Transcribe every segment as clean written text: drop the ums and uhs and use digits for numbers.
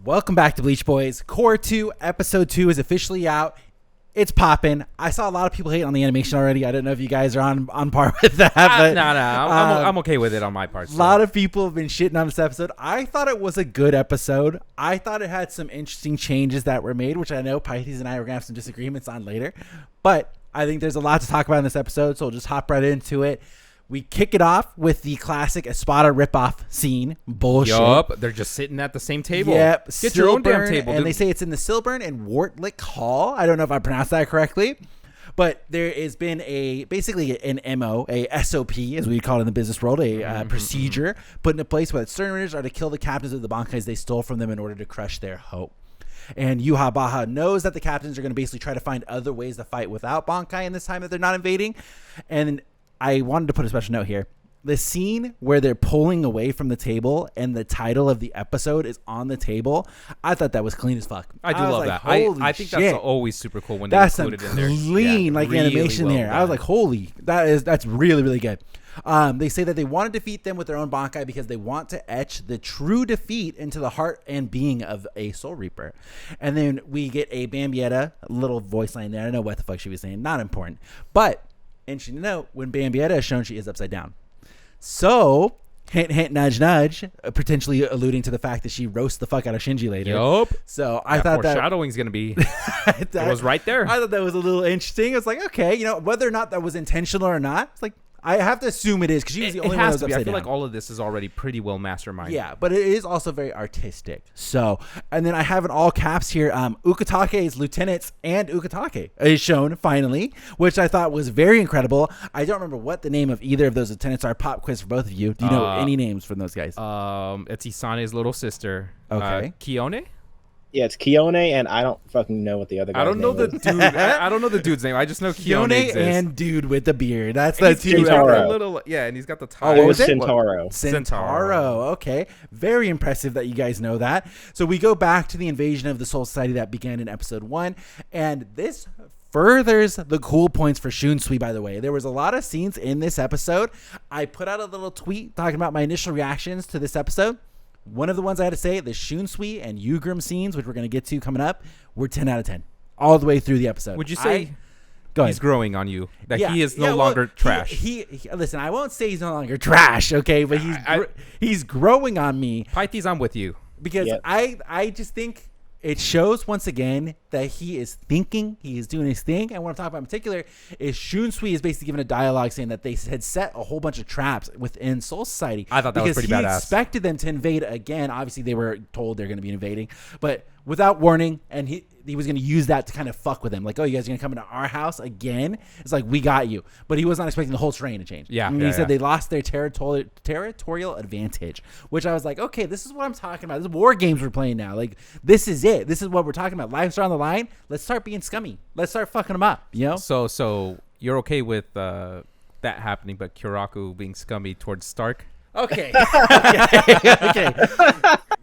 Welcome back to Bleach Boys. Cour 2, Episode 2 is officially out. It's popping. I saw a lot of people hate on the animation already. I don't know if you guys are on par with that. But, no. I'm okay with it on my part. A lot of people have been shitting on this episode. I thought it was a good episode. I thought it had some interesting changes that were made, which I know Pythes and I are going to have some disagreements on later. But I think there's a lot to talk about in this episode, so we'll just hop right into it. We kick it off with the classic Espada ripoff scene. Bullshit. Yup, they're just sitting at the same table. Yep. Get your own damn table. And they say it's in the Silburn and Wartlick Hall. I don't know if I pronounced that correctly. But there has been basically an MO, a SOP, as we call it in the business world, a procedure put into place where certain Ritters are to kill the captains of the Bankais they stole from them in order to crush their hope. And Yhwach knows that the captains are going to basically try to find other ways to fight without Bankai in this time that they're not invading. And I wanted to put a special note here. The scene where they're pulling away from the table and the title of the episode is on the table, I thought that was clean as fuck. I do love that. I think shit. That's always super cool when they include it in there. Clean, yeah, really animation well there. done. I was like, holy, that's really, really good. They say that they want to defeat them with their own Bankai because they want to etch the true defeat into the heart and being of a Soul Reaper. And then we get a Bambietta, little voice line there. I don't know what the fuck she was saying. Not important. But interesting to note, when Bambietta is shown, she is upside down. So, hint, hint, nudge, nudge, potentially alluding to the fact that she roasts the fuck out of Shinji later. Yup. So, I thought that foreshadowing's going to be, it was right there. I thought that was a little interesting. I was like, okay, whether or not that was intentional or not, it's like, I have to assume it is because she was the only one that was upside down. I feel like all of this is already pretty well masterminded. Yeah, but it is also very artistic. So, and then I have in all caps here, Ukitake's lieutenants and Ukitake is shown finally, which I thought was very incredible. I don't remember what the name of either of those lieutenants are. Pop quiz for both of you. Do you know any names from those guys? It's Isane's little sister. Okay. Kione? Yeah, it's Kione, and I don't fucking know what the other guy is. I don't know the dude. I don't know the dude's name. I just know Kione exists. And dude with the beard. That's the two. And he's got the tie. Oh, it was Centauro. Centauro. Okay. Very impressive that you guys know that. So we go back to the invasion of the Soul Society that began in episode 1. And this furthers the cool points for Shunsui, by the way. There was a lot of scenes in this episode. I put out a little tweet talking about my initial reactions to this episode. One of the ones I had to say, the Shunsui and Jugram scenes, which we're going to get to coming up, were 10 out of 10 all the way through the episode. Would you say he's growing on you? That he is no longer trash? He listen, I won't say he's no longer trash, okay? But he's growing on me. Pythes, I'm with you. Because I just think it shows once again that he is thinking, he is doing his thing. And what I'm talking about in particular is Shunsui is basically given a dialogue saying that they had set a whole bunch of traps within Soul Society. I thought that was pretty badass. He expected them to invade again. Obviously, they were told they're going to be invading, but without warning. And he was going to use that to kind of fuck with them. Like, oh, you guys are going to come into our house again? It's like, we got you. But he was not expecting the whole terrain to change. Yeah. And he said they lost their territorial advantage, which I was like, okay, this is what I'm talking about. This is war games we're playing now. Like, this is it. This is what we're talking about. Lives are on the line. Let's start being scummy. Let's start fucking them up, you know? So you're okay with that happening, but Kyoraku being scummy towards Stark? Okay. Okay.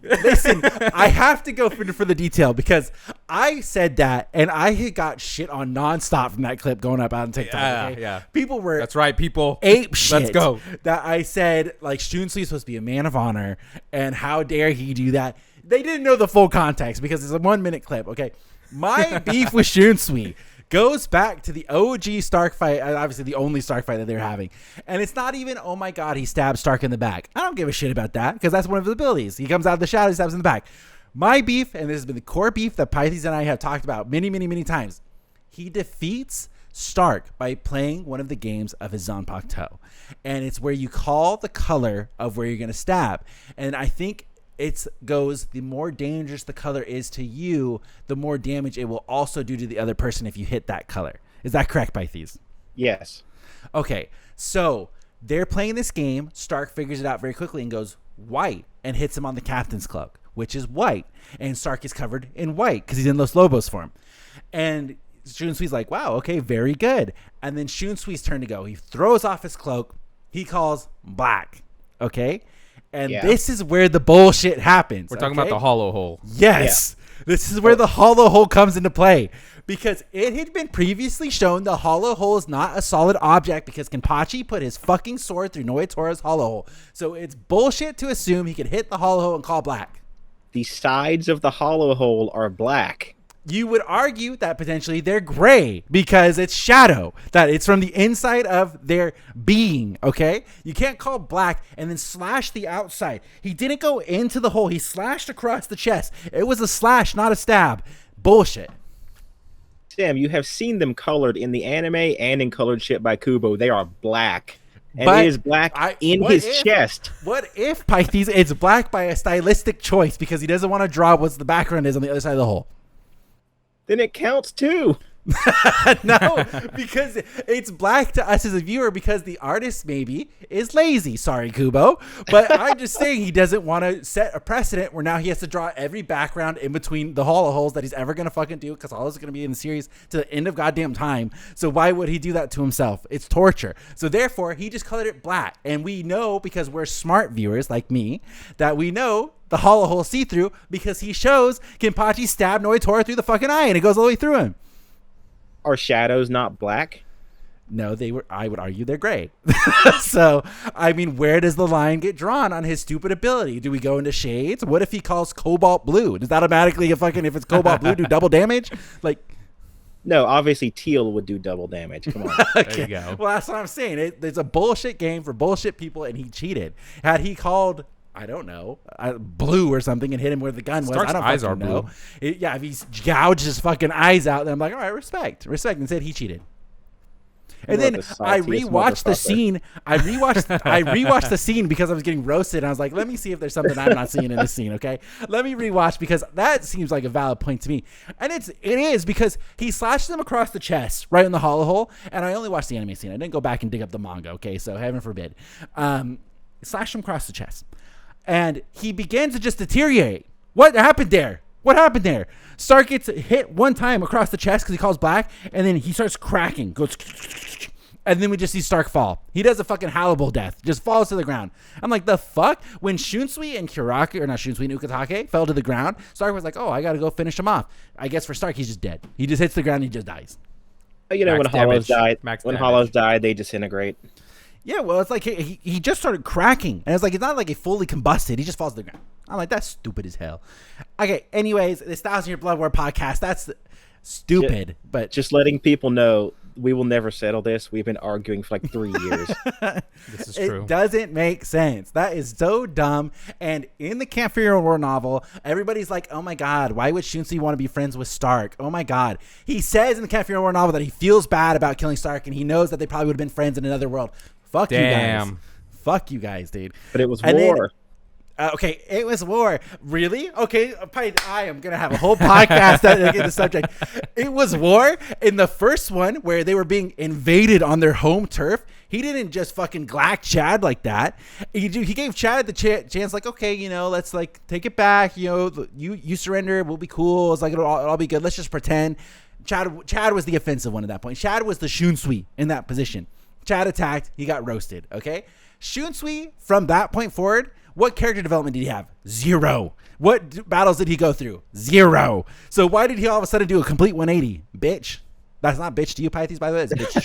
Listen, I have to go for the detail because I said that and I got shit on nonstop from that clip going up on TikTok. Yeah. People were That's right, people. Ape shit. Let's go. That I said like Shunsui is supposed to be a man of honor and how dare he do that? They didn't know the full context because it's a 1 minute clip. Okay. My beef with Shunsui goes back to the OG Stark fight, obviously the only Stark fight that they're having. And it's not even, oh my God, he stabbed Stark in the back. I don't give a shit about that because that's one of his abilities. He comes out of the shadow, he stabs in the back. My beef, and this has been the core beef that Pythes and I have talked about many, many, many times. He defeats Stark by playing one of the games of his Zanpakuto. And it's where you call the color of where you're going to stab. And I think it goes, the more dangerous the color is to you, the more damage it will also do to the other person if you hit that color. Is that correct, Pythes? Yes. Okay, so they're playing this game. Stark figures it out very quickly and goes white and hits him on the captain's cloak, which is white. And Stark is covered in white because he's in Los Lobos form. And Shunsui's like, wow, okay, very good. And then Shunsui's turn to go. He throws off his cloak. He calls black, okay? And this is where the bullshit happens. We're talking about the hollow hole. Yes. Yeah. This is where the hollow hole comes into play. Because it had been previously shown the hollow hole is not a solid object because Kenpachi put his fucking sword through Noitora's hollow hole. So it's bullshit to assume he could hit the hollow hole and call black. the sides of the hollow hole are black. You would argue that potentially they're gray because it's shadow, that it's from the inside of their being, okay? You can't call black and then slash the outside. He didn't go into the hole. He slashed across the chest. It was a slash, not a stab. Bullshit. Sam, you have seen them colored in the anime and in colored shit by Kubo. They are black. And But it is black in his chest. What if, Pythes, it's black by a stylistic choice because he doesn't want to draw what the background is on the other side of the hole? Then it counts too. No, because it's black to us as a viewer because the artist maybe is lazy. Sorry, Kubo. But I'm just saying he doesn't want to set a precedent where now he has to draw every background in between the hollow holes that he's ever going to fucking do because all this is going to be in the series to the end of goddamn time. So why would he do that to himself? It's torture. So therefore, he just colored it black. And we know, because we're smart viewers like me, that we know the hollow hole see-through because he shows Kenpachi stab Noitora through the fucking eye and it goes all the way through him. Are shadows not black? No, they were. I would argue they're gray. So, I mean, where does the line get drawn on his stupid ability? Do we go into shades? What if he calls cobalt blue? Does that automatically, if it's cobalt blue, do double damage? Like, No, obviously teal would do double damage. Come on. There you go. well, that's what I'm saying. It's a bullshit game for bullshit people, and he cheated. Had he called, I don't know, blue or something and hit him where the gun was, Stark's I don't eyes fucking are know. Yeah, if he's gouged his fucking eyes out, then I'm like, all right, respect. And said he cheated. And then I rewatched the scene. I rewatched the scene because I was getting roasted. And I was like, let me see if there's something I'm not seeing in this scene. Okay, let me rewatch because that seems like a valid point to me. And it is because he slashed them across the chest right in the hollow hole. And I only watched the anime scene. I didn't go back and dig up the manga. Okay, so heaven forbid. Slashed him across the chest, and he begins to just deteriorate. What happened there? Stark gets hit one time across the chest because he calls black, and then he starts cracking, goes, and then we just see Stark fall. He does a fucking Hannibal death, just falls to the ground. I'm like, the fuck? When Shunsui and Kiraku, or not Shunsui and Ukitake, fell to the ground, Stark was like, oh, I gotta go finish him off. I guess for Stark, he's just dead. He just hits the ground and he just dies. You know, Max when hollows damage. die, Max when damage. hollows die, they disintegrate. Yeah, well, it's like he just started cracking. And it's like, it's not like he fully combusted. He just falls to the ground. I'm like, that's stupid as hell. Okay, anyways, this 1,000 Year Blood War podcast, that's stupid. But Just letting people know, we will never settle this. We've been arguing for like 3 years. This is true. it doesn't make sense. That is so dumb. And in the Camp Hero War novel, everybody's like, oh my God, why would Shunsui want to be friends with Stark? Oh my God. He says in the Camp Hero War novel that he feels bad about killing Stark and he knows that they probably would have been friends in another world. Fuck you guys. Fuck you guys, dude. But it was And then- war. Okay, it was war. Really? Okay, I am going to have a whole podcast dedicated to the subject. It was war. In the first one, where they were being invaded on their home turf, he didn't just fucking glack Chad like that. He gave Chad the chance, like, okay, you know, let's like take it back. You know, you surrender, we'll be cool. It's like it'll all be good. Let's just pretend. Chad was the offensive one at that point. Chad was the Shunsui in that position. Chad attacked. He got roasted. Okay, Shunsui from that point forward. What character development did he have? Zero. What battles did he go through? Zero. So why did he all of a sudden do a complete 180? Bitch. That's not bitch to you, Pythes, by the way. It's bitch to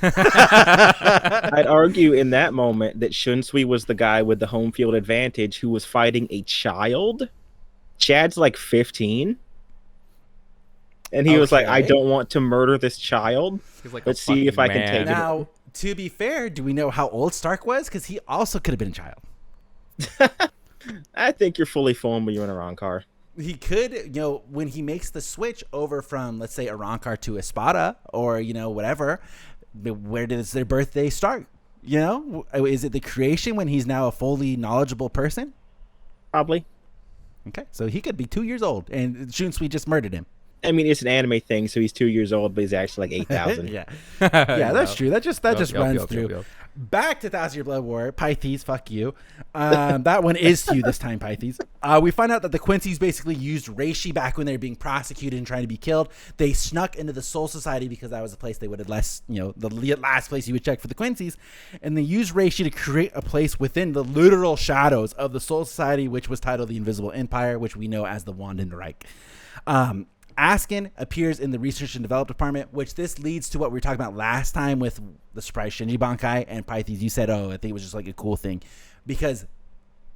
Shunsui. I'd argue in that moment that Shunsui was the guy with the home field advantage who was fighting a child. Chad's like 15. And he was like, I don't want to murder this child. He's like, Let's see if I can take him. Now, to be fair, do we know how old Stark was? Because he also could have been a child. I think you're fully formed when you're in a wrong car. He could, you know, when he makes the switch over from, let's say, Arankar to Espada or, you know, whatever, where does their birthday start? You know, is it the creation when he's now a fully knowledgeable person? Probably. Okay, so he could be 2 years old and Shunsui just murdered him. I mean, it's an anime thing, so he's 2 years old, but he's actually like 8,000. Yeah, that's true. That just runs yup, through. yup. Back to 1,000 Year Blood War. Pythes, fuck you. That one is to you this time, Pythes. We find out that the Quincy's basically used reishi back when they were being prosecuted and trying to be killed. They snuck into the Soul Society because that was the place they would have the last place you would check for the Quincy's. And they used reishi to create a place within the literal shadows of the Soul Society, which was titled the Invisible Empire, which we know as the Wandenreich. Askin appears in the research and development department, which this leads to what we were talking about last time with the surprise Shinji Bankai and Pythes. You said, oh, I think it was just like a cool thing because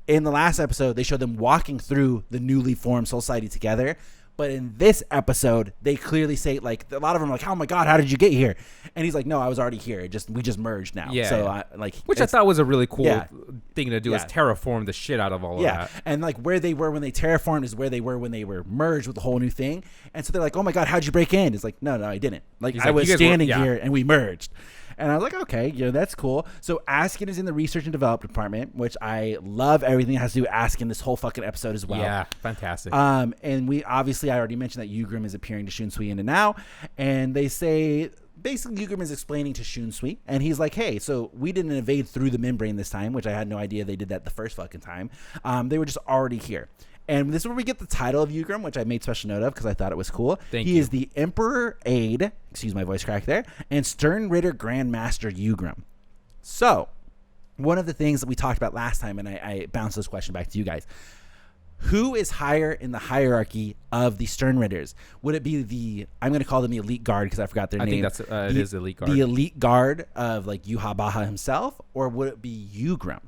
in the last episode, they showed them walking through the newly formed Soul Society together. But in this episode, they clearly say, like, a lot of them are like, oh my God, how did you get here? And he's like, no, I was already here. We just merged now. Yeah. So which I thought was a really cool Yeah. thing to do is terraform the shit out of all of that. And like where they were when they terraformed is where they were when they were merged with the whole new thing. And so they're like, oh my God, how'd you break in? It's like, no, I didn't. Like, He's I like, was "You guys were- standing yeah." here and we merged. And I was like, okay, that's cool. So Askin is in the research and development department, which I love everything that has to do with Askin this whole fucking episode as well. Yeah, fantastic. And we obviously, I already mentioned that Jugram is appearing to Shunsui and Nanao. And they say, basically Jugram is explaining to Shunsui. And he's like, hey, so we didn't invade through the membrane this time, which I had no idea they did that the first fucking time. They were just already here. And this is where we get the title of Jugram, which I made special note of because I thought it was cool. He is the Emperor Aide, excuse my voice crack there, and Stern Ritter Grandmaster Jugram. So, one of the things that we talked about last time, and I bounced this question back to you guys. Who is higher in the hierarchy of the Stern Ritters? Would it be I'm going to call them the Elite Guard because I forgot their name. I think it is Elite Guard. The Elite Guard of like Yhwach himself, or would it be Jugram?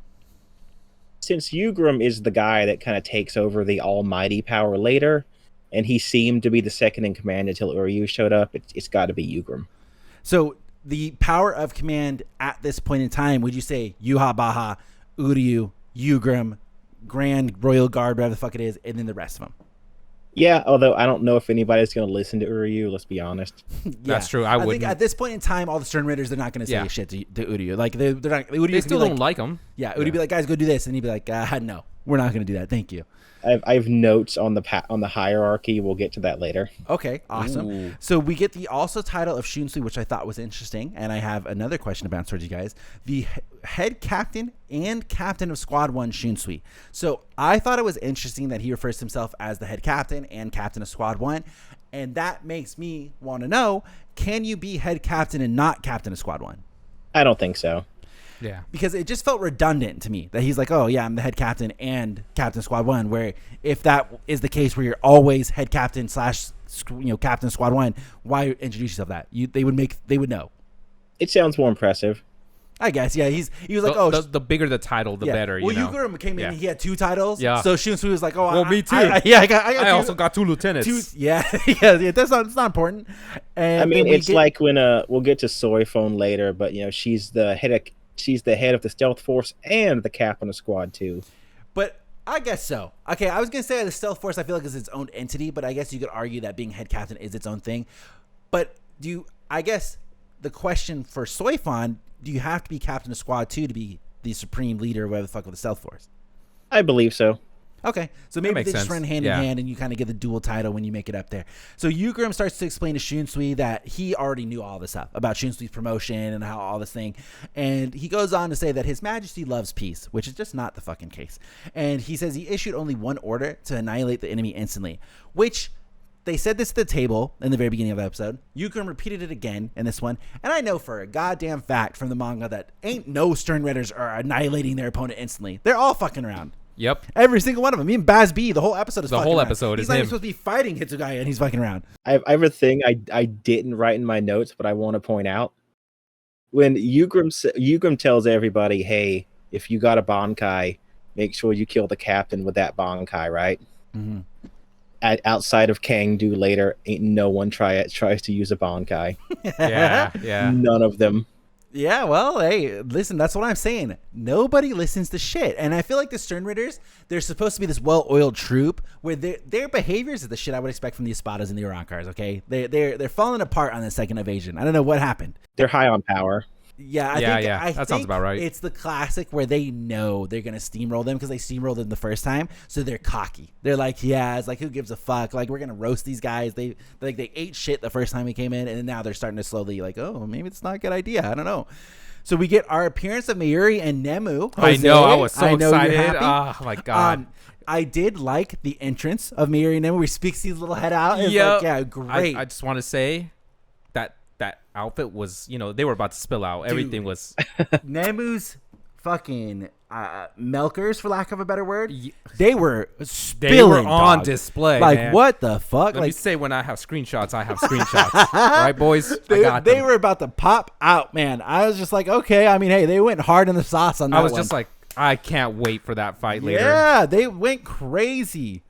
Since Jugram is the guy that kind of takes over the almighty power later, and he seemed to be the second in command until Uryu showed up, it's got to be Jugram. So the power of command at this point in time, would you say Yhwach, Uryu, Jugram, Grand Royal Guard, whatever the fuck it is, and then the rest of them? Yeah, although I don't know if anybody's going to listen to Uryu, let's be honest. That's true. I think wouldn't. at this point in time, all the Stern Ritters, they're not going to say shit to Uryu. Like, they're not. Uryu They still don't like him. Yeah, Uryu be like, guys, go do this. And he'd be like, no, we're not going to do that. Thank you. I have notes on the hierarchy. We'll get to that later. Okay, awesome. Ooh. So we get the also title of Shunsui, which I thought was interesting, and I have another question to bounce towards you guys. The head captain and captain of Squad 1 Shunsui. So I thought it was interesting that he refers to himself as the head captain and captain of Squad 1, and that makes me want to know, can you be head captain and not captain of Squad 1? I don't think so. Yeah. Because it just felt redundant to me that he's like, oh, yeah, I'm the head captain and captain Squad 1, where if that is the case where you're always head captain / captain Squad 1, why introduce yourself that? They would know. It sounds more impressive. I guess, yeah. He was like, the bigger the title, the better. Well, Jugram came in, he had 2 titles. Yeah. So Shunsui was like, oh, well, me too. I also got 2 lieutenants. Yeah. That's not important. And I mean, it's like when we'll get to Soi Fon later, but she's the head of the stealth force and the captain of Squad 2. But I guess so. Okay, I was gonna say the stealth force I feel like is its own entity, but I guess you could argue that being head captain is its own thing. But I guess the question for Soi Fon, do you have to be captain of Squad 2 to be the supreme leader, whatever the fuck, of the stealth force? I believe so. Okay, so maybe they just run hand in Yeah. hand and you kind of get the dual title when you make it up there. So Jugram starts to explain to Shunsui that he already knew all this stuff about Shunsui's promotion and how all this thing. And he goes on to say that His Majesty loves peace, which is just not the fucking case. And he says he issued only one order to annihilate the enemy instantly, which they said this at the table in the very beginning of the episode. Jugram repeated it again in this one. And I know for a goddamn fact from the manga that ain't no Stern Ritters are annihilating their opponent instantly. They're all fucking around. Yep. Every single one of them. Me and Bazz-B, the whole episode is The fucking whole around. episode He's is not even him. supposed to be fighting Hitsugaya and he's fucking around. I have a thing I didn't write in my notes, but I want to point out. When Jugram tells everybody, hey, if you got a Bankai, make sure you kill the captain with that Bankai, right? Mm-hmm. Outside of Kangdu later, ain't no one tries to use a Bankai. Yeah. None of them. Yeah, well, hey, listen, that's what I'm saying. Nobody listens to shit. And I feel like the Stern Ritters, they're supposed to be this well-oiled troop where their behaviors is the shit I would expect from the Espadas and the Urankars, okay? They're falling apart on the second invasion. I don't know what happened. They're high on power. Yeah, I that sounds about right. It's the classic where they know they're going to steamroll them because they steamrolled them the first time, so they're cocky. They're like, yeah, it's like, who gives a fuck? Like, we're going to roast these guys. They ate shit the first time we came in, and now they're starting to slowly like, oh, maybe it's not a good idea. I don't know. So we get our appearance of Mayuri and Nemu. I know, I was so you're excited. happy. Oh, my God. I did like the entrance of Mayuri and Nemu where he speaks his little head out. It's Yep. like, yeah, great. I just want to say that outfit was, they were about to spill out. Everything was. Nemu's fucking milkers, for lack of a better word, they were spilling. They were on dog. display. Like, man. what the fuck? Let me say, when I have screenshots, I have screenshots. Right, boys? They, I got they them. were about to pop out, man. I was just like, okay. I mean, hey, they went hard in the sauce on that I was one. just like, I can't wait for that fight later. Yeah, they went crazy.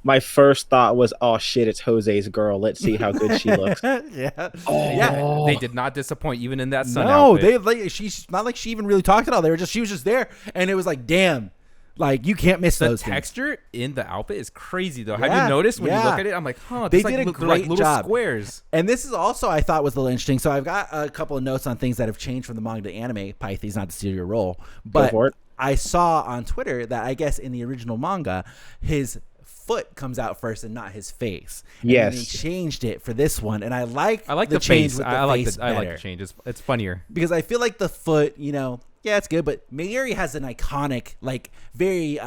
My first thought was, oh shit, it's Jose's girl. Let's see how good she looks. Yeah. Oh. Yeah. They did not disappoint even in that sun No, outfit. they like she's not like she even really talked at all. She was just there, and it was like, damn, like you can't miss The those things. texture in the outfit is crazy though. Yeah, Have you noticed when you yeah. look at it? I'm like, huh, They they're did a they're great little job. squares. And this is also, I thought, was a little interesting. So I've got a couple of notes on things that have changed from the manga to anime. Pythes, not to steal your role, but for it. I saw on Twitter that I guess in the original manga, his foot comes out first and not his face. And Yes. then they changed it for this one, and I like the change face. with the I like face the I like better. the change. It's funnier. Because I feel like the foot, yeah, it's good, but Mayuri has an iconic, like very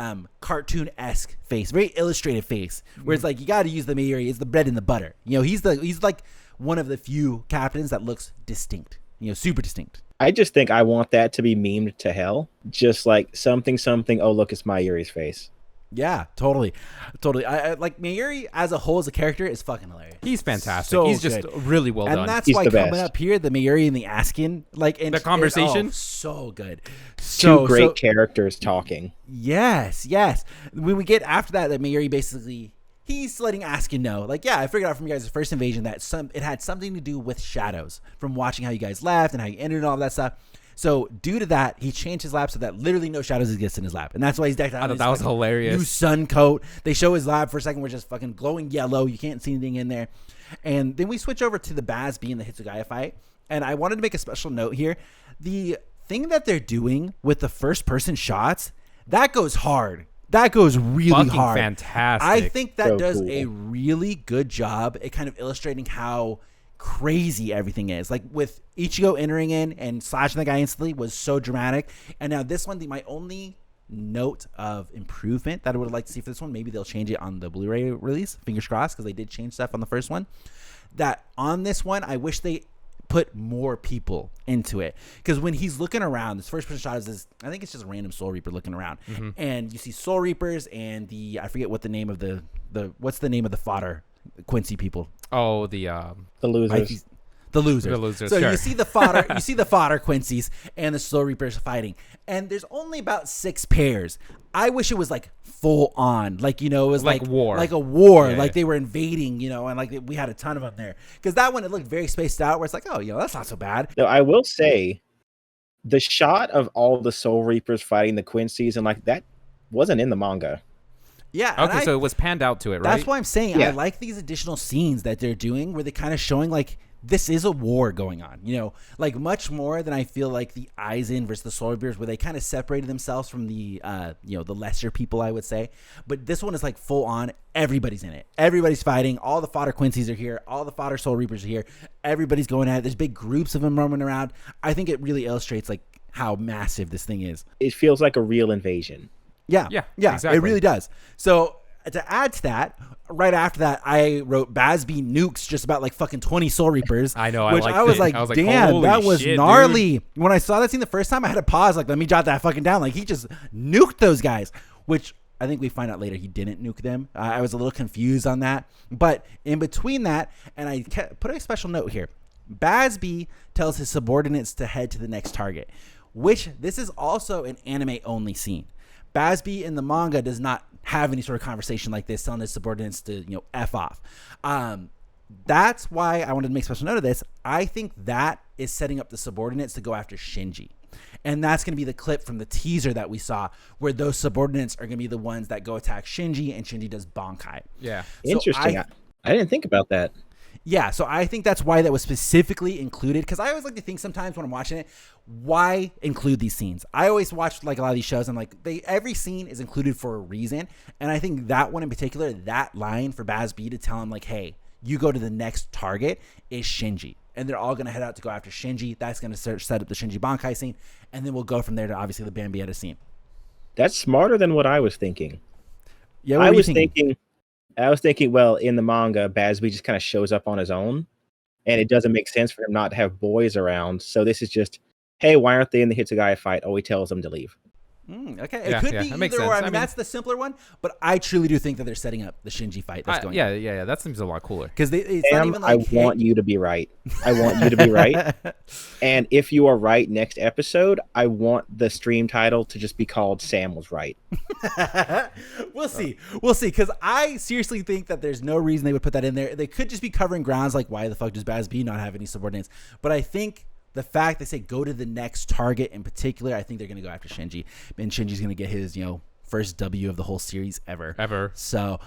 cartoon-esque face, very illustrated face, where it's like you got to use the Mayuri. It's the bread and the butter. He's like one of the few captains that looks distinct. Super distinct. I just think I want that to be memed to hell. Just like something. Oh, look, it's Mayuri's face. Yeah, totally. I like Mayuri as a whole as a character is fucking hilarious. He's fantastic. So He's just good. really well And done. that's He's why the coming best. up here, the Mayuri and the Askin, like and The conversation? so good. Two great characters talking. Yes. When we get after that Mayuri basically he's letting Askin know, like, yeah, I figured out from you guys' first invasion that it had something to do with shadows from watching how you guys left and how you ended and all that stuff. So due to that, he changed his lab so that literally no shadows exist in his lab, and that's why he's decked out. I thought that was hilarious. New sun coat. They show his lab for a second, we're just fucking glowing yellow. You can't see anything in there, and then we switch over to the Bazz-B and the Hitsugaya fight. And I wanted to make a special note here: the thing that they're doing with the first-person shots that goes hard. That goes really Fucking hard. fantastic. I think that So does cool. a really good job at kind of illustrating how crazy everything is. Like with Ichigo entering in and slashing the guy instantly was so dramatic. And now this one, my only note of improvement that I would like to see for this one, maybe they'll change it on the Blu-ray release, fingers crossed, because they did change stuff on the first one. That on this one, I wish they put more people into it, because when he's looking around, this first person shot is this, I think it's just a random Soul Reaper looking around, and you see Soul Reapers and I forget what the name of the what's the name of the fodder Quincy people. Oh, The losers. The losers. The losers, So sure. you see the fodder Quincy's and the Soul Reapers fighting, and there's only about 6 pairs. I wish it was like full on, like it was Like war. like a war, Yeah, like yeah. they were invading, and like we had a ton of them there. Because that one, it looked very spaced out, where it's like, oh, that's not so bad. Now, I will say, the shot of all the Soul Reapers fighting the Quincy's and like that wasn't in the manga. Yeah. and Okay, so it was panned out to it, right? that's why I'm saying Yeah. I like these additional scenes that they're doing, where they kind of showing like this is a war going on, like much more than I feel like the Aizen versus the Soul Reapers, where they kind of separated themselves from the the lesser people, I would say. But this one is like full on. Everybody's in it. Everybody's fighting. All the fodder Quincy's are here. All the fodder Soul Reapers are here. Everybody's going at it. There's big groups of them roaming around. I think it really illustrates like how massive this thing is. It feels like a real invasion. Yeah, exactly. It really does. So to add to that, right after that, I wrote Bazz-B nukes just about like fucking 20 Soul Reapers. I know, I which liked I was it. like, I was like, damn, holy that was shit, gnarly. When I saw that scene the first time, I had to pause. Like, let me jot that fucking down. Like, he just nuked those guys, which I think we find out later he didn't nuke them. I was a little confused on that. But in between that, and I put a special note here, Bazz-B tells his subordinates to head to the next target, which this is also an anime-only scene. Bazz-B in the manga does not have any sort of conversation like this, telling his subordinates to, F off. That's why I wanted to make special note of this. I think that is setting up the subordinates to go after Shinji. And that's going to be the clip from the teaser that we saw, where those subordinates are going to be the ones that go attack Shinji, and Shinji does Bankai. Yeah. So Interesting. I didn't think about that. Yeah, so I think that's why that was specifically included, because I always like to think sometimes when I'm watching it, why include these scenes? I always watch like a lot of these shows, I'm like, every scene is included for a reason, and I think that one in particular, that line for Bazz-B to tell him like, hey, you go to the next target is Shinji, and they're all going to head out to go after Shinji. That's going to set up the Shinji Bankai scene, and then we'll go from there to obviously the Bambietta scene. That's smarter than what I was thinking. Yeah, what I were you was thinking? thinking, well, in the manga, Bazz-B just kind of shows up on his own, and it doesn't make sense for him not to have boys around. So this is just, hey, why aren't they in the Hitsugaya fight? Oh, he tells them to leave. Okay, Yeah, it could yeah, be that makes either or. sense. I mean, that's the simpler one, but I truly do think that they're setting up the Shinji fight that's going. Yeah. That seems a lot cooler. Because it's not Sam, even I like want you to be right. I want you to be right. And if you are right next episode, I want the stream title to just be called Sam Was Right. We'll see. Because I seriously think that there's no reason they would put that in there. They could just be covering grounds like, why the fuck does Bazz-B not have any subordinates? But I think the fact they say go to the next target in particular, I think they're going to go after Shinji. And Shinji's going to get his, first W of the whole series ever. So,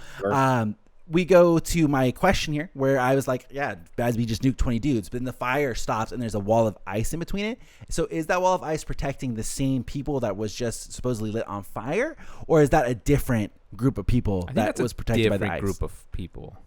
we go to my question here where I was like, yeah, Bazz-B just nuked 20 dudes, but then the fire stops and there's a wall of ice in between it. So is that wall of ice protecting the same people that was just supposedly lit on fire? Or is that a different group of people that was protected by the ice? Group of people.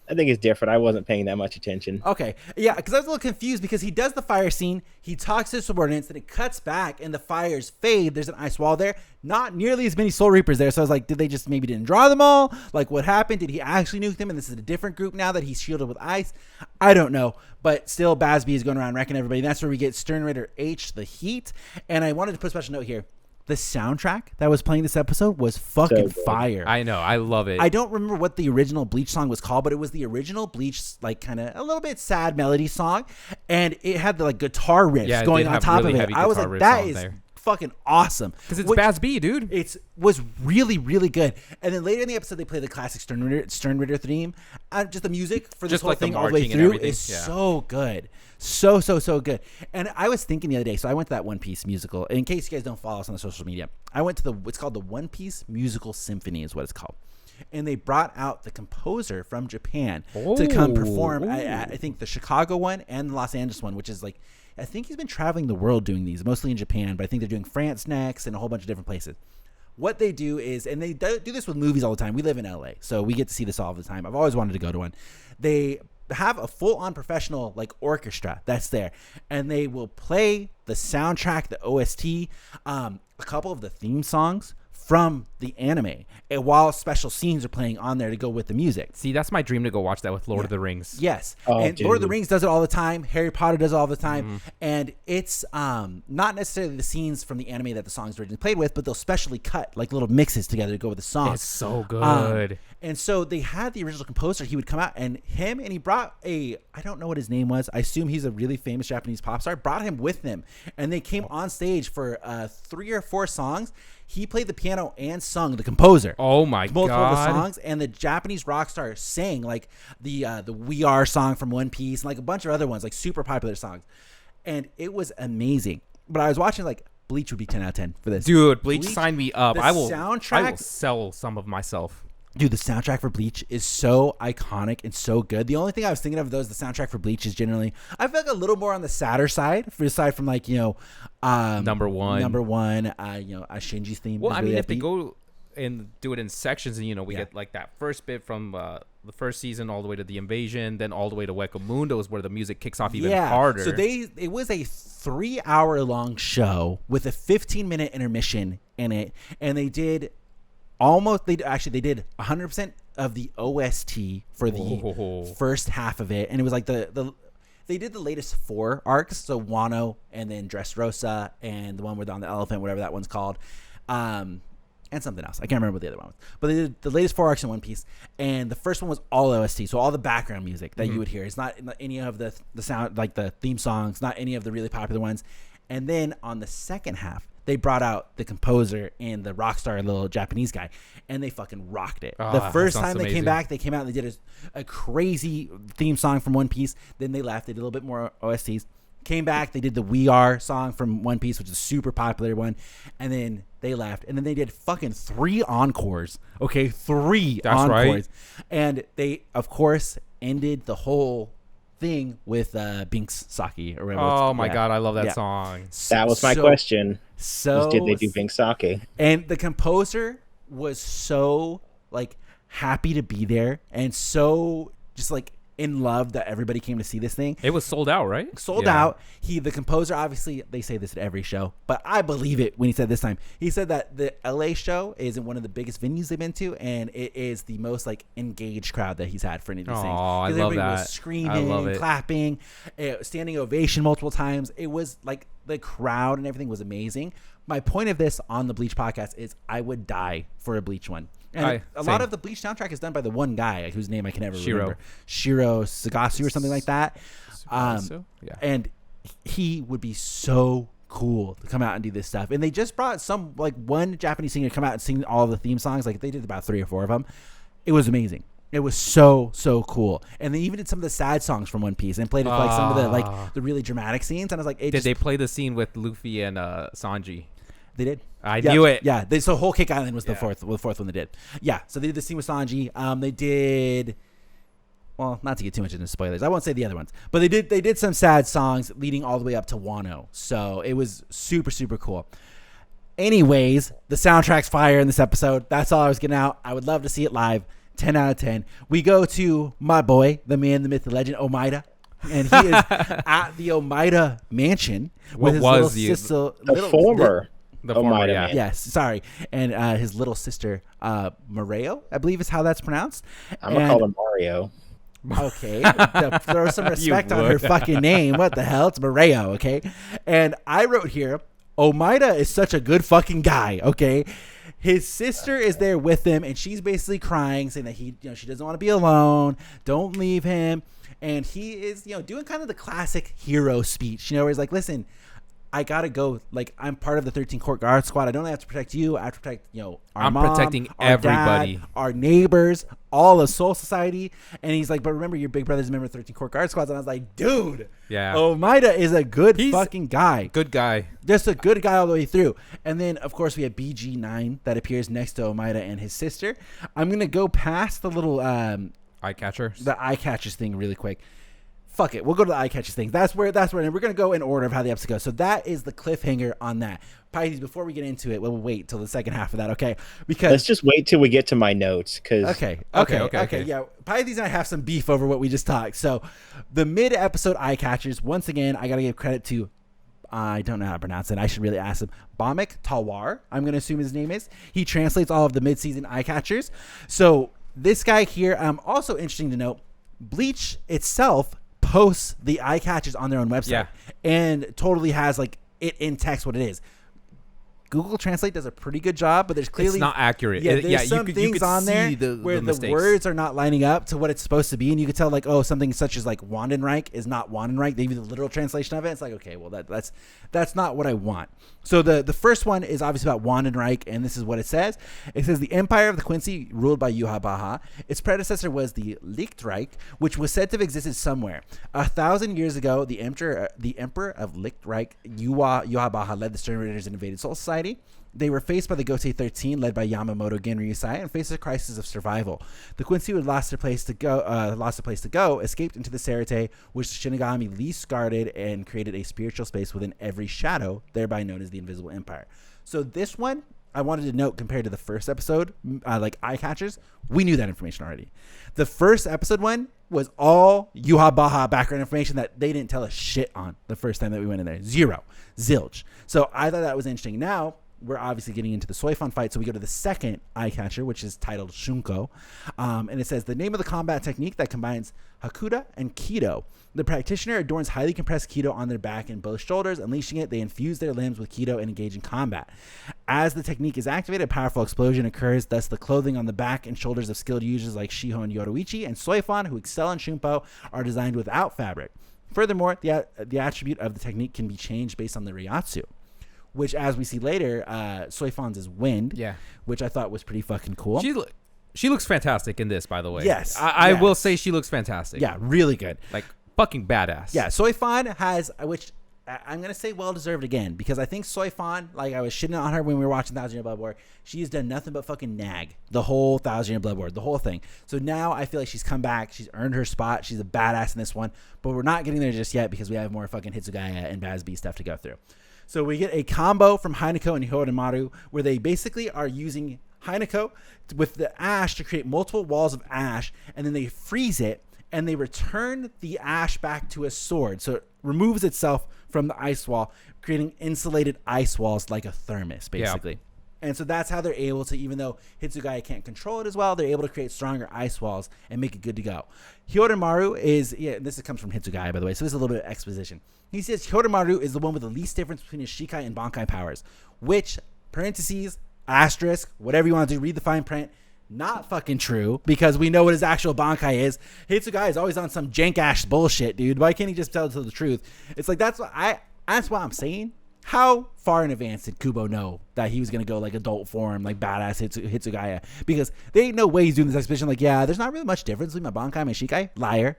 I think it's different. I wasn't paying that much attention. Okay. Yeah, because I was a little confused because he does the fire scene, he talks to his subordinates, then it cuts back and the fires fade. There's an ice wall there. Not nearly as many Soul Reapers there. So I was like, did they just maybe didn't draw them all? Like, what happened? Did he actually nuke them? And this is a different group now that he's shielded with ice? I don't know. But still, Bazz-B is going around wrecking everybody. That's where we get Stern Ritter H, the Heat. And I wanted to put a special note here. The soundtrack that was playing this episode was fucking fire. I know. I love it. I don't remember what the original Bleach song was called, but it was the original Bleach, like, kind of a little bit sad melody song. And it had the, like, guitar riffs going on top of it. I was like, that is fucking awesome. Because it's Bazz-B, dude. It was really, really good. And then later in the episode, they play the classic Stern Ritter theme. Just the music for this whole thing all the way through is so good. So good. And I was thinking the other day, so I went to that One Piece musical. In case you guys don't follow us on the social media, I went to it's called the One Piece Musical Symphony is what it's called. And they brought out the composer from Japan to come perform, I think, the Chicago one and the Los Angeles one, which is like, I think he's been traveling the world doing these, mostly in Japan, but I think they're doing France next and a whole bunch of different places. What they do is, and they do this with movies all the time. We live in LA, so we get to see this all the time. I've always wanted to go to one. They have a full-on professional like orchestra that's there, and they will play the soundtrack, the OST, a couple of the theme songs from the anime, and while special scenes are playing on there to go with the music. See, that's my dream to go watch that with Lord of the Rings. Yes. And Lord of the Rings does it all the time. Harry Potter does it all the time. And it's not necessarily the scenes from the anime that the songs originally played with, but they'll specially cut like little mixes together to go with the song. It's so good. And so they had the original composer. He would come out, and he brought I don't know what his name was. I assume he's a really famous Japanese pop star. Brought him with them, and they came on stage for 3 or 4 songs. He played the piano and sung, the composer. Oh my god! Multiple of the songs, and the Japanese rock star sang like the We Are song from One Piece, and like a bunch of other ones, like super popular songs, and it was amazing. But I was watching like Bleach would be 10 out of 10 for this. Dude, Bleach sign me up. I will soundtrack, sell some of myself. Dude, the soundtrack for Bleach is so iconic and so good. The only thing I was thinking of though is the soundtrack for Bleach is generally, I feel like a little more on the sadder side, aside from like, number one, Shinji's theme. Well, I mean, really if they go and do it in sections, and we get like that first bit from the first season all the way to the invasion, then all the way to Wekamundo is where the music kicks off even harder. So it was a 3-hour-long show with a 15-minute intermission in it, and they did. They did 100% of the OST for the first half of it, and it was like they did the latest 4 arcs, so Wano and then Dressrosa and the one with on the elephant, whatever that one's called, and something else. I can't remember what the other one was, but they did the latest 4 arcs in One Piece, and the first one was all OST, so all the background music that you would hear. It's not any of the sound, like the theme songs, not any of the really popular ones. And then on the second half, they brought out the composer and the rock star little Japanese guy, and they fucking rocked it. The first time they came back, they came out and they did a crazy theme song from One Piece. Then they left. They did a little bit more OSTs. Came back. They did the We Are song from One Piece, which is a super popular one. And then they left. And then they did fucking 3 encores. Okay, 3 encores. Right. And they, of course, ended the whole thing with Binks Saki or whatever. Oh my god, I love that song. That was my question. So did they do Binks Saki? And the composer was so like happy to be there and so just like in love that everybody came to see this thing. It was sold out, right? Sold out. The composer, obviously, they say this at every show, but I believe it when he said this time. He said that the LA show is in one of the biggest venues they've been to, and it is the most like engaged crowd that he's had for any of these things. Oh, I love that. Was screaming, clapping, standing ovation multiple times. It was like the crowd and everything was amazing. My point of this on the Bleach podcast is I would die for a Bleach one. And a lot of the Bleach soundtrack is done by the one guy whose name I can never remember. Shiro Sagasu or something like that. And he would be so cool to come out and do this stuff. And they just brought one Japanese singer to come out and sing all the theme songs. Like they did about 3 or 4 of them. It was amazing. It was so cool. And they even did some of the sad songs from One Piece and played like some of the really dramatic scenes. And I was like, did they play the scene with Luffy and Sanji? They did. I knew it. Yeah. So Whole Cake Island was the fourth one they did. Yeah. So they did the scene with Sanji. They did. Well, not to get too much into spoilers, I won't say the other ones, but they did some sad songs leading all the way up to Wano. So it was super cool. Anyways, the soundtrack's fire in this episode. That's all I was getting out. I would love to see it live. 10 out of 10. We go to my boy, the man, the myth, the legend, Omaeda. And he is at the Omaeda mansion with his little sister. The former Omaeda, man. Yes, sorry. And his little sister, Mareo, I believe is how that's pronounced. I'm going to call him Mario. Okay. Throw some respect on her fucking name. What the hell? It's Mareo, okay? And I wrote here, Omaeda is such a good fucking guy, okay? His sister is there with him, and she's basically crying, saying that she doesn't want to be alone. Don't leave him. And he is, doing kind of the classic hero speech, where he's like, listen, I gotta go. Like, I'm part of the 13 Court Guard Squad. I don't have to protect you. I have to protect, our mom, protecting our everybody, dad, our neighbors, all of Soul Society. And he's like, but remember, your big brother's a member of 13 Court Guard Squads. And I was like, dude, Omaeda is a good fucking guy. Good guy. Just a good guy all the way through. And then, of course, we have BG9 that appears next to Omaeda and his sister. I'm gonna go past the little eye catchers. The eye catchers thing really quick. Fuck it. We'll go to the eye catchers thing. That's where and we're going to go in order of how the episode goes. So that is the cliffhanger on that. Pisces, before we get into it, we'll wait till the second half of that, okay? Because let's just wait till we get to my notes. Okay. Yeah. Pisces and I have some beef over what we just talked. So the mid-episode eye catchers, once again, I got to give credit to, I don't know how to pronounce it. I should really ask him. Bamek Talwar, I'm going to assume his name is. He translates all of the mid-season eye catchers. So this guy here, also interesting to note, Bleach itself posts the eye catchers on their own website and totally has like it in text what it is. Google Translate does a pretty good job, but there's clearly it's not accurate. Yeah, there's some things on there where the words are not lining up to what it's supposed to be, and you can tell like, oh, something such as like Wandenreich is not Wandenreich. They give you the literal translation of it. It's like, okay, well that's not what I want. So the first one is obviously about Wandenreich, and this is what it says. It says the Empire of the Quincy ruled by Yhwach. Its predecessor was the Lichtreich, which was said to have existed somewhere 1,000 years ago. The emperor of Lichtreich, Yhwach, led the Stern Raiders and invaded Soul Society. They were faced by the Gotei 13, led by Yamamoto Genryusai, and faced a crisis of survival. The Quincy, who had lost a place to go, escaped into the Serite, which the Shinigami least guarded, and created a spiritual space within every shadow, thereby known as the Invisible Empire. So this one, I wanted to note compared to the first episode, like eye catchers, we knew that information already. The first episode one was all Yhwach background information that they didn't tell us shit on the first time that we went in there. Zero. Zilch. So I thought that was interesting. Now, we're obviously getting into the Soi Fon fight, so we go to the second eye catcher, which is titled Shunko. And it says, the name of the combat technique that combines Hakuda and Kido. The practitioner adorns highly compressed Kido on their back and both shoulders. Unleashing it, they infuse their limbs with Kido and engage in combat. As the technique is activated, a powerful explosion occurs. Thus, the clothing on the back and shoulders of skilled users like Shiho and Yoruichi and Soi Fon, who excel in Shunpo, are designed without fabric. Furthermore, the attribute of the technique can be changed based on the Ryatsu, which, as we see later, Soi Fon's is wind, which I thought was pretty fucking cool. She looks fantastic in this, by the way. Yes. I will say she looks fantastic. Yeah, really good. Like, fucking badass. Yeah, Soi Fon has, which I'm going to say well-deserved again, because I think Soi Fon, like I was shitting on her when we were watching 1,000 Year Blood War, she's done nothing but fucking nag the whole 1,000 Year Blood War, the whole thing. So now I feel like she's come back, she's earned her spot, she's a badass in this one, but we're not getting there just yet because we have more fucking Hitsugaya and Bazz-B stuff to go through. So we get a combo from Hinako and Hyodomaru where they basically are using Hinako with the ash to create multiple walls of ash, and then they freeze it, and they return the ash back to a sword. So it removes itself from the ice wall, creating insulated ice walls like a thermos, basically. Yeah. And so that's how they're able to, even though Hitsugaya can't control it as well, they're able to create stronger ice walls and make it good to go. Hyodomaru is, this comes from Hitsugaya, by the way, so this is a little bit of exposition. He says Hyodomaru is the one with the least difference between his Shikai and Bankai powers, which, parentheses, asterisk, whatever you want to do, read the fine print, not fucking true, because we know what his actual Bankai is. Hitsugaya is always on some jank-ass bullshit, dude. Why can't he just tell the truth? It's like, that's what I'm saying. How far in advance did Kubo know that he was going to go like adult form, like badass Hitsugaya? Because there ain't no way he's doing this exhibition like, yeah, there's not really much difference between my Bankai and my Shikai. Liar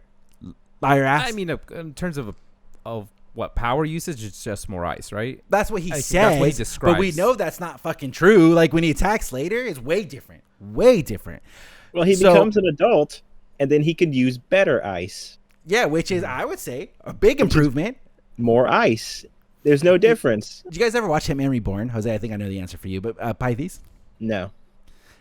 ass. I mean, in terms of what power usage, it's just more ice, right? That's what he says. That's what he describes. But we know that's not fucking true. Like when he attacks later, it's way different. Way different. Well, he becomes an adult, and then he can use better ice. Yeah, which is, I would say, a big improvement. More ice. There's no difference. Did you guys ever watch Hitman Reborn? Jose, I think I know the answer for you, but Pythes? No.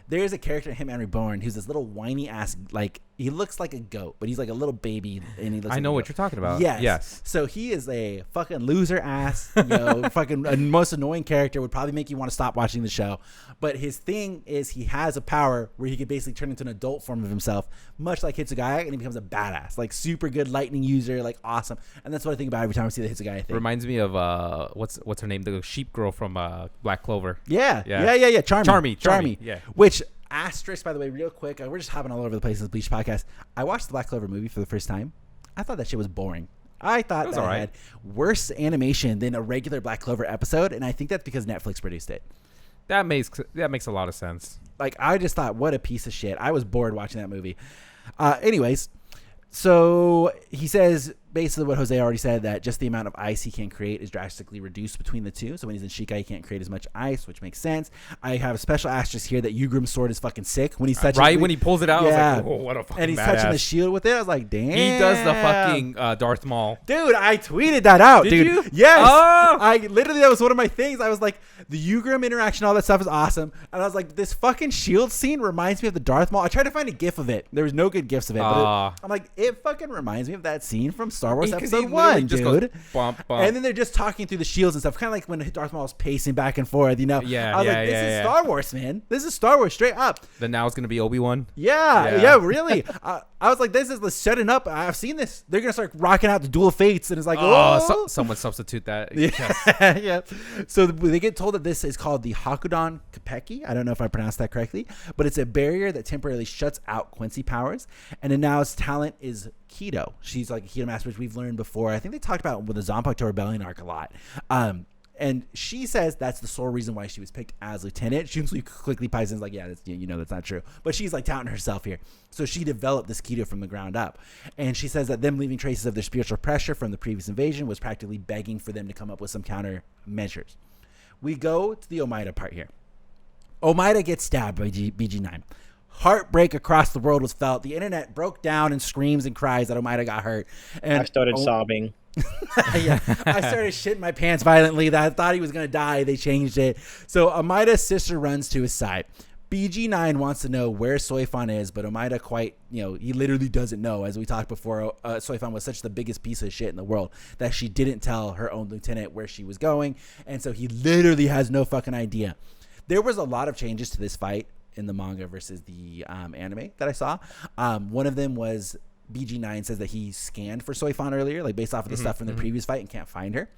There is a character in Hitman Reborn who's this little whiny ass, like, he looks like a goat, but he's like a little baby. And he looks. I know what you're talking about. Yes. So he is a fucking loser ass, fucking most annoying character, would probably make you want to stop watching the show. But his thing is he has a power where he could basically turn into an adult form of himself, much like Hitsugaya, and he becomes a badass, like super good lightning user, like awesome. And that's what I think about every time I see the Hitsugaya thing. Reminds me of what's her name, the sheep girl from Black Clover. Yeah. Charmy. Yeah. Which, asterisk, by the way, real quick, we're just hopping all over the place in this Bleach podcast. I watched the Black Clover movie for the first time. I thought that shit was boring. I thought that had worse animation than a regular Black Clover episode, and I think that's because Netflix produced it. That makes a lot of sense. Like, I just thought, what a piece of shit. I was bored watching that movie. Anyways, so he says basically what Jose already said, that just the amount of ice he can create is drastically reduced between the two. So when he's in Shikai, he can't create as much ice, which makes sense. I have a special asterisk here that Yugram's sword is fucking sick. When he's touching when he pulls it out, I was like, oh, what a fucking and he's badass. touching the shield with it. I was like, damn. He does the fucking Darth Maul. Dude, I tweeted that out, Did dude. you? Yes. Oh! That was one of my things. I was like, the Jugram interaction, all that stuff is awesome. And I was like, this fucking shield scene reminds me of the Darth Maul. I tried to find a gif of it. There was no good gifs of it. But I'm like, it fucking reminds me of that scene from Star Wars Episode 1, dude. Goes, bump, bump. And then they're just talking through the shields and stuff, kind of like when Darth Maul is pacing back and forth, I was like, this is Star Wars, man. This is Star Wars straight up. Then now it's going to be Obi-Wan? Yeah, really. I was like, this is setting up. I've seen this. They're going to start rocking out the Duel of Fates, and it's like, someone substitute that. Yeah. So they get told that this is called the Hakudan Kapeki. I don't know if I pronounced that correctly, but it's a barrier that temporarily shuts out Quincy powers. And then now's talent is Keto. She's like a Keto master, which we've learned before. I think they talked about with the Zanpakuto Rebellion arc a lot. And she says that's the sole reason why she was picked as lieutenant. Shunsui quickly pipes in, like, yeah, that's not true. But she's like touting herself here. So she developed this Keto from the ground up. And she says that them leaving traces of their spiritual pressure from the previous invasion was practically begging for them to come up with some countermeasures. We go to the Omaeda part here. Omaeda gets stabbed by BG9. Heartbreak across the world was felt. The internet broke down in screams and cries that Omaeda got hurt. And I started sobbing. I started shitting my pants violently. That I thought he was going to die. They changed it. So Omaeda's sister runs to his side. BG9 wants to know where Soi Fon is, but Omaeda he literally doesn't know. As we talked before, Soi Fon was such the biggest piece of shit in the world that she didn't tell her own lieutenant where she was going. And so he literally has no fucking idea. There was a lot of changes to this fight in the manga versus the anime that I saw. One of them was BG9 says that he scanned for Soi Fon earlier, like based off of the stuff from the previous fight, and can't find her.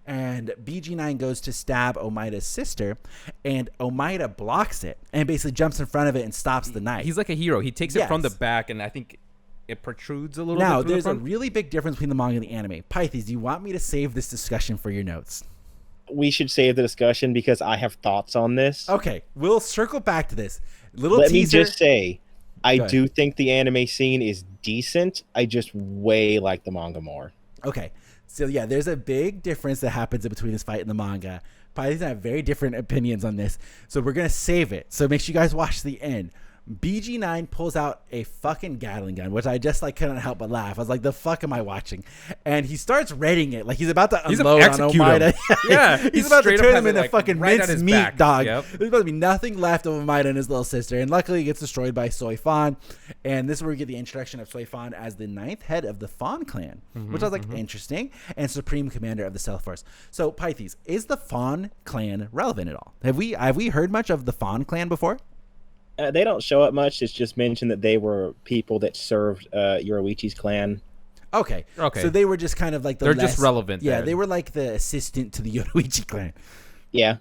And BG9 goes to stab Omaeda's sister, and Omaeda blocks it and basically jumps in front of it and stops the knife. He's like a hero. He takes it from the back, and I think it protrudes a little bit. Now, there's a really big difference between the manga and the anime. Pythes, do you want me to save this discussion for your notes? We should save the discussion because I have thoughts on this. Okay, we'll circle back to this. Let me just say, I do think the anime scene is decent. I just way like the manga more. Okay, so yeah, there's a big difference that happens in between this fight and the manga. Python have very different opinions on this, so we're gonna save it. So make sure you guys watch the end. BG9 pulls out a fucking Gatling gun, which I just like couldn't help but laugh. I was like, "The fuck am I watching?" And he starts readying it, like he's about to unload on Omaeda. Yeah, he's about to turn him into like fucking right minced meat, dog. Yep. There's about to be nothing left of Omaeda and his little sister, and luckily he gets destroyed by Soi Fon. And this is where we get the introduction of Soi Fon as the 9th head of the Fon clan, which I was like interesting, and supreme commander of the Stealth Force. So Pythes, is the Fon clan relevant at all? Have we heard much of the Fon clan before? They don't show up much. It's just mentioned that they were people that served Yoruichi's clan. Okay. So they were just kind of like they're just relevant. Yeah, then. they were like the assistant to the Yoruichi clan. Yeah.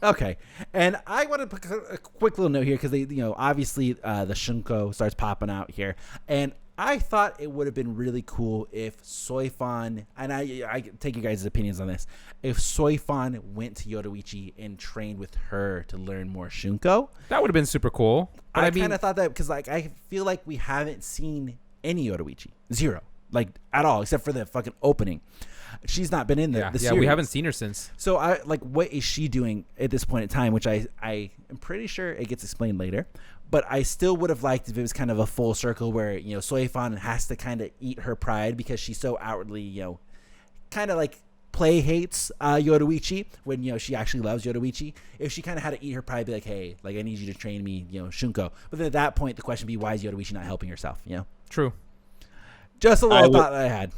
Okay. And I want to put a quick little note here because they, obviously the Shunko starts popping out here, and I thought it would have been really cool if Soi Fon, and I take you guys' opinions on this, if Soi Fon went to Yoruichi and trained with her to learn more Shunko. That would have been super cool. But I kind of thought that because like I feel like we haven't seen any Yoruichi. Zero. Like at all, except for the fucking opening. She's not been in the series. Yeah, we haven't seen her since. So I like, what is she doing at this point in time? Which I am pretty sure it gets explained later. But I still would have liked if it was kind of a full circle where, Soi Fon has to kind of eat her pride because she's so outwardly, kind of like play hates Yoruichi when, she actually loves Yoruichi. If she kind of had to eat her pride, be like, hey, like I need you to train me, Shunko. But then at that point, the question would be, why is Yoruichi not helping herself, True. Just a little thought that I had.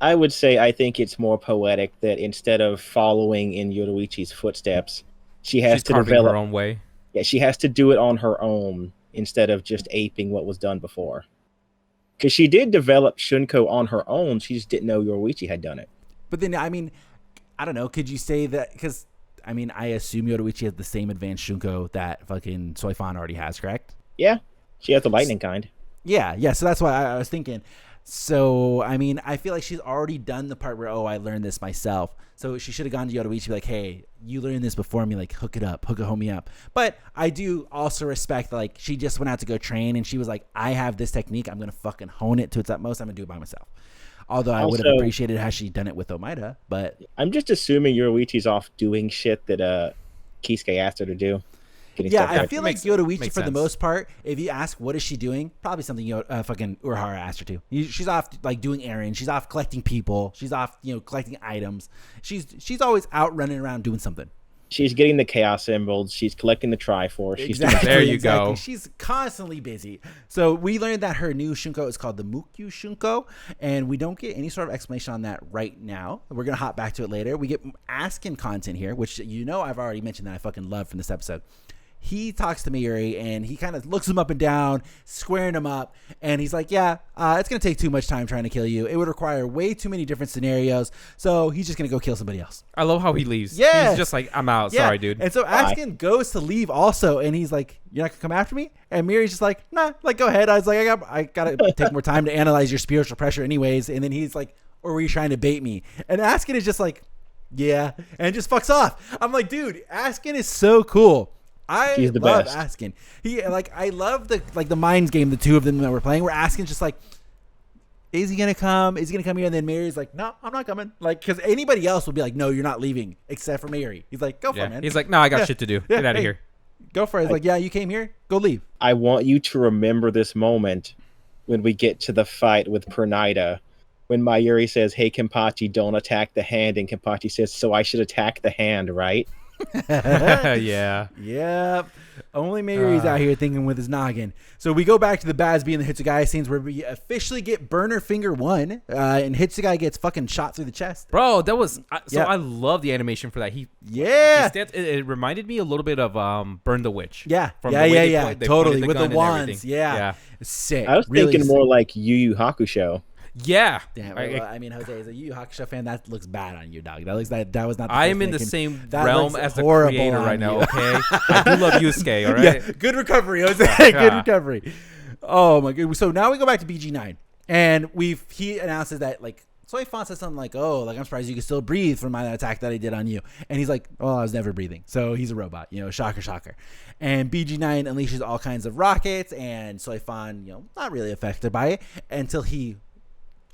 I would say I think it's more poetic that instead of following in Yoruichi's footsteps, she's to develop her own way. Yeah, she has to do it on her own instead of just aping what was done before. Because she did develop Shunko on her own, she just didn't know Yoruichi had done it. But then, I mean, I don't know. Could you say that? Because, I mean, I assume Yoruichi has the same advanced Shunko that fucking Soi Fon already has, correct? Yeah, she has the lightning kind. Yeah. So that's why I was thinking. So, I mean, I feel like she's already done the part where, I learned this myself. So she should have gone to Yoruichi, be like, hey, you learned this before me, like, hook it homie up. But I do also respect, like, she just went out to go train, and she was like, I have this technique. I'm going to fucking hone it to its utmost. I'm going to do it by myself. Although I would have appreciated had she done it with Omaeda, but... I'm just assuming Yoruichi's off doing shit that Kisuke asked her to do. Yeah, I feel like Yoruichi, for the most part, if you ask what is she doing, probably something fucking Urahara asked her to. She's off like doing errands. She's off collecting people. She's off collecting items. She's always out running around doing something. She's getting the Chaos Emeralds. She's collecting the Triforce. Exactly. There you go. She's constantly busy. So we learned that her new Shunko is called the Mukyu Shunko, and we don't get any sort of explanation on that right now. We're going to hop back to it later. We get Askin content here, which I've already mentioned that I fucking love from this episode. He talks to Mayuri, and he kind of looks him up and down, squaring him up, and he's like, yeah, it's going to take too much time trying to kill you. It would require way too many different scenarios, so he's just going to go kill somebody else. I love how he leaves. Yeah. He's just like, I'm out. Yeah. Sorry, dude. And so Askin goes to leave also, and he's like, you're not going to come after me? And Mayuri's just like, nah, like, go ahead. I was like, I got to take more time to analyze your spiritual pressure anyways. And then he's like, or were you trying to bait me? And Askin is just like, yeah, and just fucks off. I'm like, dude, Askin is so cool. I love Askin. I love the mind game, the two of them that we're playing, where Askin's just like, is he gonna come? Is he gonna come here? And then Mayuri's like, no, I'm not coming. Like, because anybody else would be like, no, you're not leaving, except for Mayuri. He's like, go for it, man. He's like, no, I got shit to do. Get out of here. Go for it. He's like, yeah, you came here. Go leave. I want you to remember this moment when we get to the fight with Pernida, when Mayuri says, hey, Kenpachi, don't attack the hand, and Kenpachi says, so I should attack the hand, right? Yeah. Yep. Only Mayuri's out here thinking with his noggin. So we go back to the Bazz-B and the Hitsugaya scenes where we officially get Burner Finger 1, and Hitsugaya gets fucking shot through the chest. Bro, that was... I love the animation for that. It reminded me a little bit of Burn the Witch. Yeah. From Yeah. Totally. With the wands. Yeah. Sick. I was thinking more like Yu Yu Hakusho. Yeah. Damn, I mean, Jose, as a Yu Yu Hakusho fan, that looks bad on you, dog. That was not. I am in the same realm as the creator right now. Okay, I do love Yusuke. All right. Yeah, good recovery, Jose. Good recovery. Oh my god. So now we go back to BG9, and he announces that like Soi Fon says something like, "Oh, like I'm surprised you can still breathe from my attack that I did on you," and he's like, "Oh, I was never breathing." So he's a robot, shocker. And BG9 unleashes all kinds of rockets, and Soi Fon, not really affected by it until he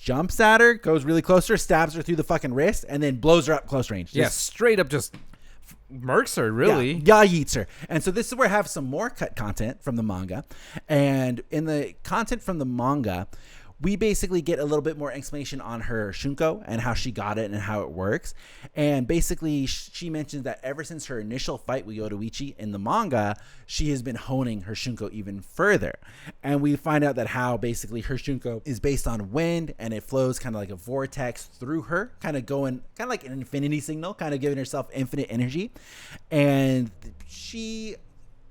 jumps at her, goes really close to her, stabs her through the fucking wrist, and then blows her up close range. Straight up just murks her, really. Yeah, yeets her. And so this is where I have some more cut content from the manga. And in the content from the manga, we basically get a little bit more explanation on her shunko and how she got it and how it works. And basically, she mentions that ever since her initial fight with Yoruichi in the manga, she has been honing her shunko even further. And we find out that how basically her shunko is based on wind, and it flows kind of like a vortex through her, kind of going, kind of like an infinity signal, kind of giving herself infinite energy. And she,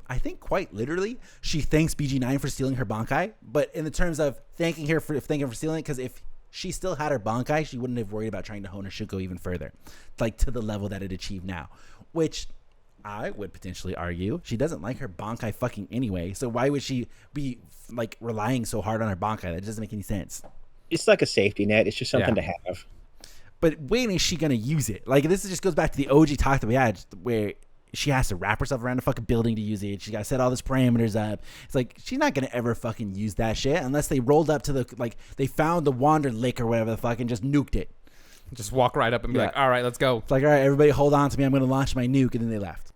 I think quite literally, she thanks BG9 for stealing her Bankai, but in the terms of thanking her for stealing it, because if she still had her Bankai, she wouldn't have worried about trying to hone her Shunko even further, like to the level that it achieved now, which I would potentially argue she doesn't like her Bankai fucking anyway, so why would she be like relying so hard on her Bankai? That doesn't make any sense. It's like a safety net. It's just something to have. But when is she going to use it? Like, this just goes back to the OG talk that we had, where she has to wrap herself around a fucking building to use it. She got to set all these parameters up. It's like, she's not going to ever fucking use that shit unless they rolled up to the, like, they found the Wander Lake or whatever the fuck and just nuked it. Just walk right up and be like, all right, let's go. It's like, all right, everybody hold on to me. I'm going to launch my nuke. And then they left.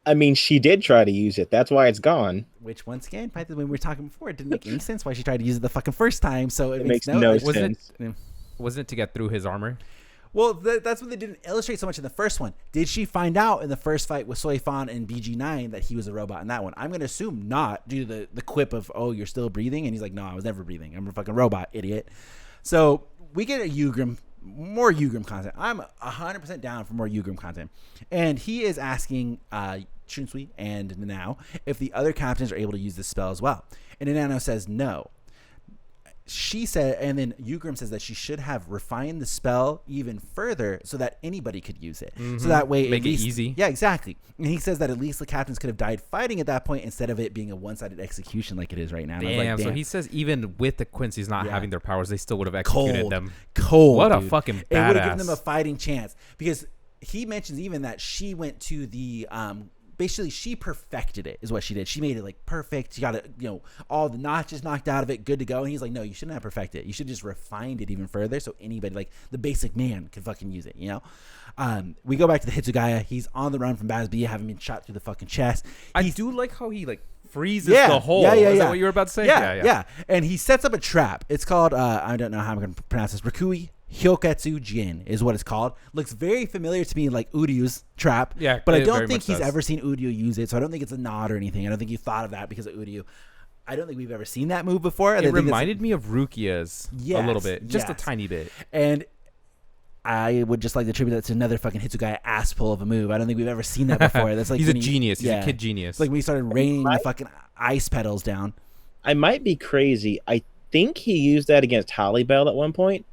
I mean, she did try to use it. That's why it's gone. Which, once again, when we were talking before, it didn't make any sense why she tried to use it the fucking first time. So it makes no sense. Wasn't it to get through his armor? Well, that's what they didn't illustrate so much in the first one. Did she find out in the first fight with Soi Fon and BG9 that he was a robot in that one? I'm going to assume not, due to the quip of, oh, you're still breathing? And he's like, no, I was never breathing. I'm a fucking robot, idiot. So we get a Jugram, more Jugram content. I'm 100% down for more Jugram content. And he is asking Shunsui and Nanao if the other captains are able to use this spell as well. And Nanao says no. She said, and then Jugram says that she should have refined the spell even further so that anybody could use it. Mm-hmm. So that way, make it easy. Yeah, exactly. And he says that at least the captains could have died fighting at that point instead of it being a one-sided execution like it is right now. Damn. So he says even with the Quincy's not having their powers, they still would have executed them. Cold. What dude. a fucking badass. It would have given them a fighting chance, because he mentions even that she went to the basically she perfected it is what she did. She made it like perfect. She got it, all the notches knocked out of it, good to go. And he's like, no, you shouldn't have perfected it. You should just refined it even further so anybody, like the basic man, could fucking use it, We go back to the Hitsugaya. He's on the run from Bazz-B, having been shot through the fucking chest. I do like how he like freezes the hole. Yeah. Is that what you were about to say? Yeah. And he sets up a trap. It's called I don't know how I'm going to pronounce this. Rikui Hyoketsu Jin is what it's called. Looks very familiar to me, like Uryu's trap. Yeah, but I don't think he's ever seen Uryu use it, so I don't think it's a nod or anything. I don't think you thought of that because of Uryu. I don't think we've ever seen that move before. It reminded me of Rukia's a little bit, just a tiny bit. And I would just like to attribute that to another fucking Hitsugaya ass pull of a move. I don't think we've ever seen that before. That's like he's a genius. He's a kid genius. It's like when he started raining the fucking ice petals down. I might be crazy. I think he used that against Holly Bell at one point.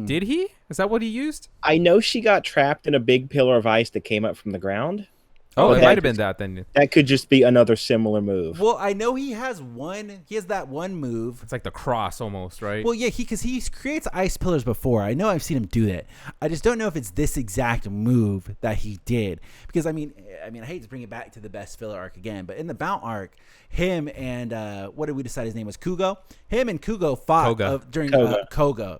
Did he? Is that what he used? I know she got trapped in a big pillar of ice that came up from the ground. Oh, it might have been that then. That could just be another similar move. Well, I know he has that one move. It's like the cross almost, right? Well, yeah, because he creates ice pillars before. I know I've seen him do that. I just don't know if it's this exact move that he did. Because I mean, I hate to bring it back to the best filler arc again, but in the Bount arc, him and what did we decide his name was? Kugo. Him and Kugo fought during Koga.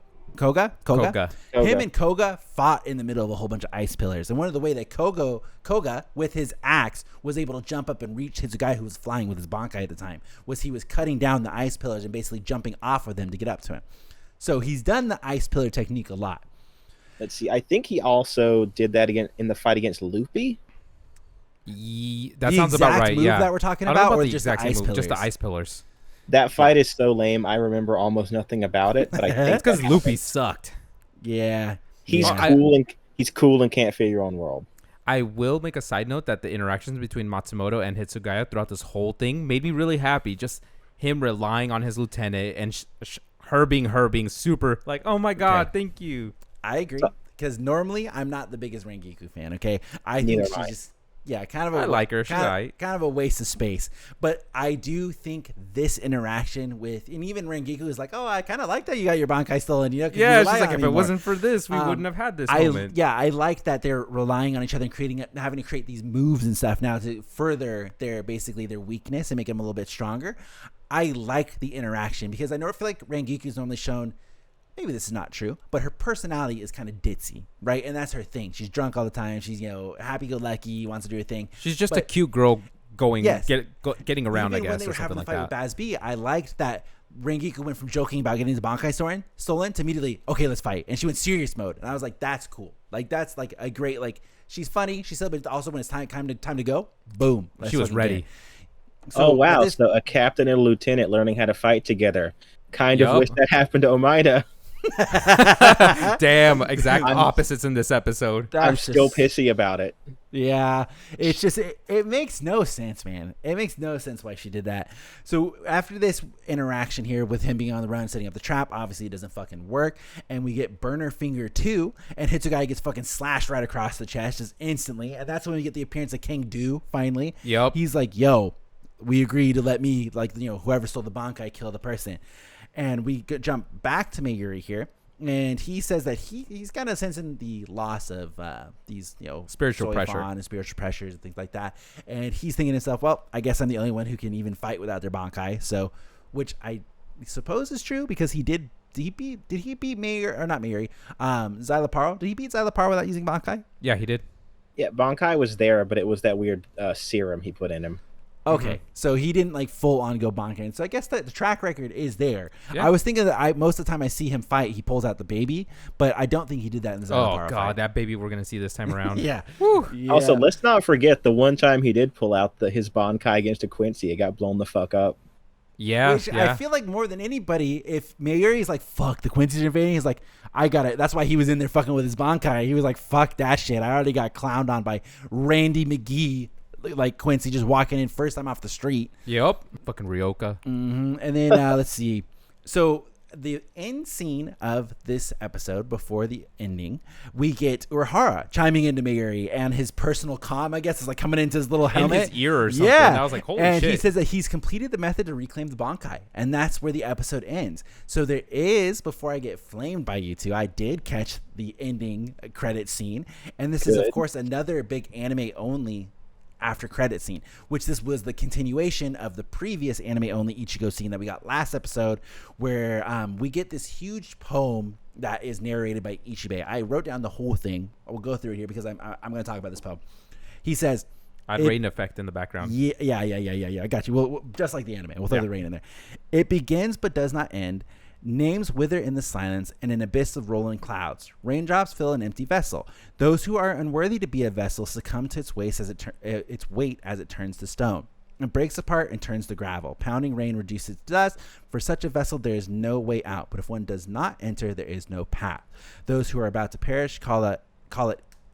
Him and Koga fought in the middle of a whole bunch of ice pillars. And one of the way that Koga, with his axe, was able to jump up and reach Hitsugaya, who was flying with his Bankai at the time, was he was cutting down the ice pillars and basically jumping off of them to get up to him. So he's done the ice pillar technique a lot. Let's see. I think he also did that again in the fight against Loopy. That sounds about right. Move yeah, that we're talking about, or just the ice pillars? Just the ice pillars. That fight is so lame. I remember almost nothing about it. But I think it's because Loopy sucked. Yeah, he's cool and can't fit your own world. I will make a side note that the interactions between Matsumoto and Hitsugaya throughout this whole thing made me really happy. Just him relying on his lieutenant and her being super like, oh my god, thank you. I agree, because normally I'm not the biggest Rangiku fan. Okay, I think she's just. Yeah, kind of. I like her. She's kind of a waste of space. But I do think this interaction with, and even Rangiku is like, oh, I kind of like that you got your Bankai stolen. Yeah, she's like, if it wasn't for this, we wouldn't have had this moment. Yeah, I like that they're relying on each other and having to create these moves and stuff now to further their weakness and make them a little bit stronger. I like the interaction because I feel like Rangiku's normally shown maybe this is not true, but her personality is kind of ditzy, right? And that's her thing. She's drunk all the time. She's, happy-go-lucky, wants to do her thing. She's just a cute girl getting around, even I guess, when they were or something having like the fight that. with Bazz-B, I liked that Rangiku went from joking about getting the Bankai stolen to immediately, okay, let's fight. And she went serious mode. And I was like, that's cool. Like, that's like a great, like, she's funny. She's silly, but also when it's time to go, boom. She was ready. So, wow. So a captain and a lieutenant learning how to fight together. Kind of wish that happened to Omaeda. Damn, exact opposites in this episode. I'm still pissy about it. Yeah, it's just it makes no sense, man. It makes no sense why she did that. So after this interaction here with him being on the run, setting up the trap, obviously it doesn't fucking work, and we get Burner Finger 2, and Hitsugaya gets fucking slashed right across the chest just instantly, and that's when we get the appearance of King Do finally. Yep. He's like, "Yo, we agree to let me, like, whoever stole the Bankai kill the person." And we jump back to Mayuri here, and he says that he's kind of sensing the loss of these, spiritual Soi pressure Fon and spiritual pressures and things like that. And he's thinking to himself, well, I guess I'm the only one who can even fight without their Bankai. So, which I suppose is true because did he beat Mayuri, or not Mayuri, Xyloparo? Did he beat Xyloparo without using Bankai? Yeah, he did. Yeah, Bankai was there, but it was that weird serum he put in him. Okay, so he didn't like full on go Bankai, and so I guess that the track record is there. Yeah. I was thinking that most of the time I see him fight, he pulls out the baby, but I don't think he did that in the Xyloparo God, fight. that baby we're gonna see this time around. Yeah. Yeah. Also, let's not forget the one time he did pull out his Bankai against a Quincy, it got blown the fuck up. Yeah, Which I feel like more than anybody, if Mayuri's like, fuck, the Quincy's invading, he's like, I got it. That's why he was in there fucking with his Bankai. He was like, fuck that shit. I already got clowned on by Randy McGee. Like Quincy just walking in first time off the street. Yep. Fucking Ryoka. Mm-hmm. And then let's see. So the end scene of this episode, before the ending, we get Urahara chiming into Mayuri, and his personal comm, I guess, is like coming into his little helmet. In his ear or something. Yeah. I was like, holy and shit. he says that he's completed the method to reclaim the Bankai, and that's where the episode ends. So there is, before I get flamed by you two, I did catch the ending credit scene, and this is, of course, another big anime only after credit scene, which this was the continuation of the previous anime only Ichigo scene that we got last episode, where we get this huge poem that is narrated by Ichibe. I wrote down the whole thing. I will go through it here because I'm going to talk about this poem. He says, I'd rain effect in the background. Yeah. I got you. Well, just like the anime, we'll throw the rain in there. It begins but does not end. Names wither in the silence, in an abyss of rolling clouds. Raindrops fill an empty vessel. Those who are unworthy to be a vessel succumb to its weight as it turns to stone. It breaks apart and turns to gravel. Pounding rain reduces to dust. For such a vessel, there is no way out. But if one does not enter, there is no path. Those who are about to perish call it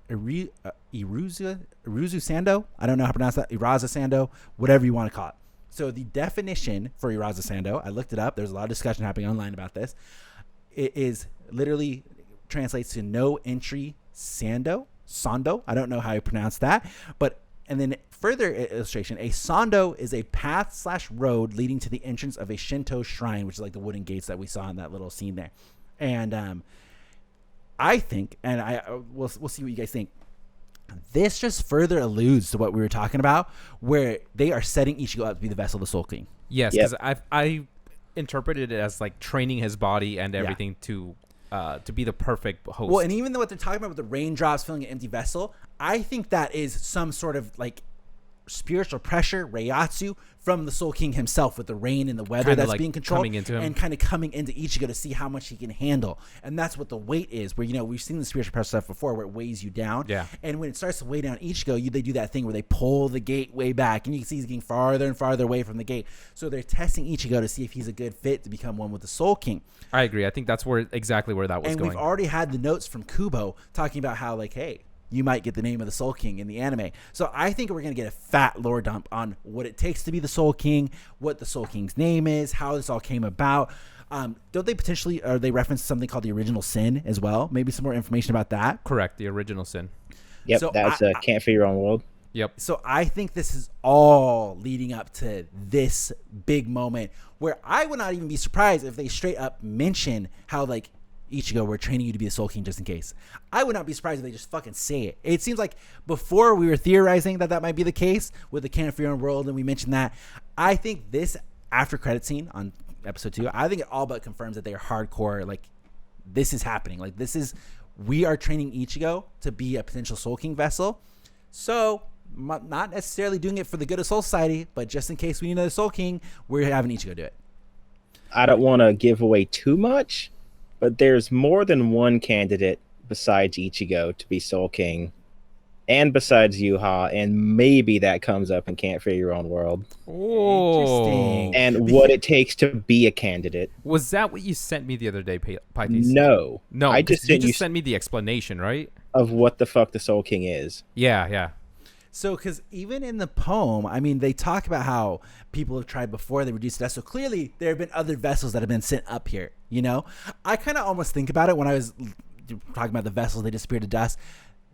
Iruzu Sando. I don't know how to pronounce that. Iraza Sando, whatever you want to call it. So the definition for Iraza Sando, I looked it up. There's a lot of discussion happening online about this. It is literally translates to no entry Sando. I don't know how you pronounce that. And then further illustration, a Sando is a path/road leading to the entrance of a Shinto shrine, which is like the wooden gates that we saw in that little scene there. And I think, and we'll see what you guys think, this just further alludes to what we were talking about, where they are setting Ichigo up to be the vessel of the Soul King. Yes, because I interpreted it as like training his body and everything to be the perfect host. Well, and even though what they're talking about with the raindrops filling an empty vessel, I think that is some sort of like spiritual pressure, Reiatsu, from the Soul King himself, with the rain and the weather that's being controlled, coming into him. And kind of coming into Ichigo to see how much he can handle. And that's what the weight is, where, we've seen the spiritual pressure stuff before, where it weighs you down. Yeah. And when it starts to weigh down Ichigo, they do that thing where they pull the gate way back, and you can see he's getting farther and farther away from the gate. So they're testing Ichigo to see if he's a good fit to become one with the Soul King. I agree. I think that's exactly where that was going. And we've already had the notes from Kubo talking about how, like, hey, you might get the name of the Soul King in the anime. So I think we're going to get a fat lore dump on what it takes to be the Soul King, what the Soul King's name is, how this all came about. Don't they potentially, or they reference something called the Original Sin as well? Maybe some more information about that? Correct, the Original Sin. Yep, So that's Can't Fear Your Own World. Yep. So I think this is all leading up to this big moment where I would not even be surprised if they straight up mention how, like, Ichigo, we're training you to be the Soul King just in case. I would not be surprised if they just fucking say it. It seems like before we were theorizing that might be the case with the Can't Fear Your Own World, and we mentioned that. I think this after credit scene on episode 2, I think it all but confirms that they are hardcore, like, this is happening. Like we are training Ichigo to be a potential Soul King vessel. So not necessarily doing it for the good of Soul Society, but just in case we need another Soul King, we're having Ichigo do it. I don't want to give away too much, but there's more than one candidate besides Ichigo to be Soul King, and besides Yhwach, and maybe that comes up in Can't Fear Your Own World. Oh, interesting. And what it takes to be a candidate. Was that what you sent me the other day, Pythes? No. I just you just sent me the explanation, right? Of what the fuck the Soul King is. Yeah. So, because even in the poem, I mean, they talk about how people have tried before, they reduced that. So clearly there have been other vessels that have been sent up here, you know? I kind of almost think about it when I was talking about the vessels, they disappeared to dust.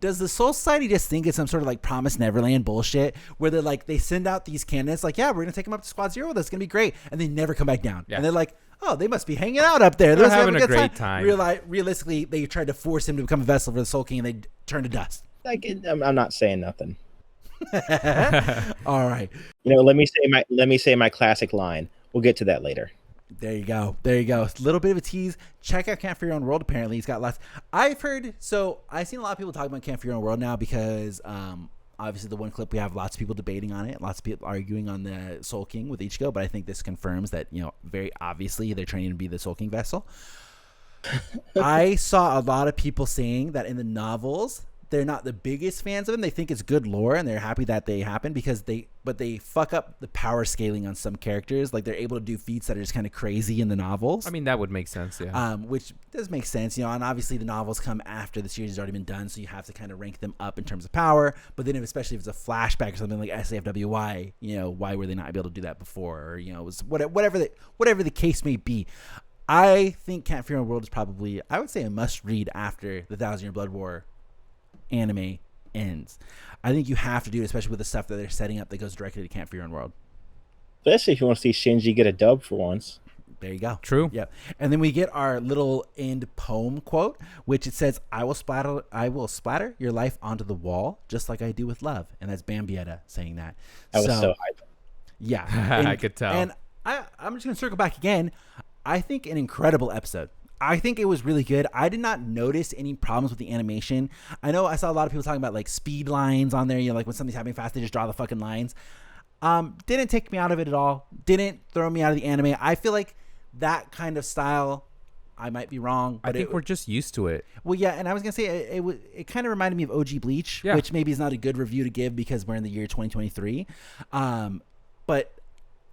Does the Soul Society just think it's some sort of like Promised Neverland bullshit where they're like, they send out these candidates like, yeah, we're going to take them up to Squad Zero with us. It's going to be great. And they never come back down. Yeah. And they're like, oh, they must be hanging out up there. They're must be having a great time. Realistically, they tried to force him to become a vessel for the Soul King and they turned to dust. Like, I'm not saying nothing. All right. You know, let me say my classic line. We'll get to that later. There you go. A little bit of a tease. Check out Can't Fear Your Own World. Apparently, he's got lots. I've seen a lot of people talk about Can't Fear Your Own World now because obviously the one clip we have lots of people debating on it, lots of people arguing on the Soul King with Ichigo, but I think this confirms that, you know, very obviously they're training to be the Soul King vessel. I saw a lot of people saying that in the novels they're not the biggest fans of them. They think it's good lore and they're happy that they happen because they fuck up the power scaling on some characters. Like they're able to do feats that are just kind of crazy in the novels. I mean, that would make sense, yeah. Which does make sense, you know, and obviously the novels come after the series has already been done, so you have to kind of rank them up in terms of power. But then especially if it's a flashback or something like SAFWY, you know, why were they not able to do that before? Or, you know, it was whatever the case may be. I think Can't Fear Your Own World is probably, I would say, a must read after the 1,000 Year Blood War anime ends. I think you have to do it, especially with the stuff that they're setting up that goes directly to Can't Fear Your Own World. Especially if you want to see Shinji get a dub for once. There you go. True. Yeah. And then we get our little end poem quote, which it says, I will splatter your life onto the wall just like I do with love. And that's Bambietta saying that. I was so hyped. Yeah. I could tell. And I'm just going to circle back again. I think an incredible episode. I think it was really good. I did not notice any problems with the animation. I know I saw a lot of people talking about like speed lines on there. You know, like when something's happening fast, they just draw the fucking lines. Didn't take me out of it at all. Didn't throw me out of the anime. I feel like that kind of style, I might be wrong, but I think we're just used to it. Well, yeah, and I was gonna say it kind of reminded me of OG Bleach, which maybe is not a good review to give because we're in the year 2023. But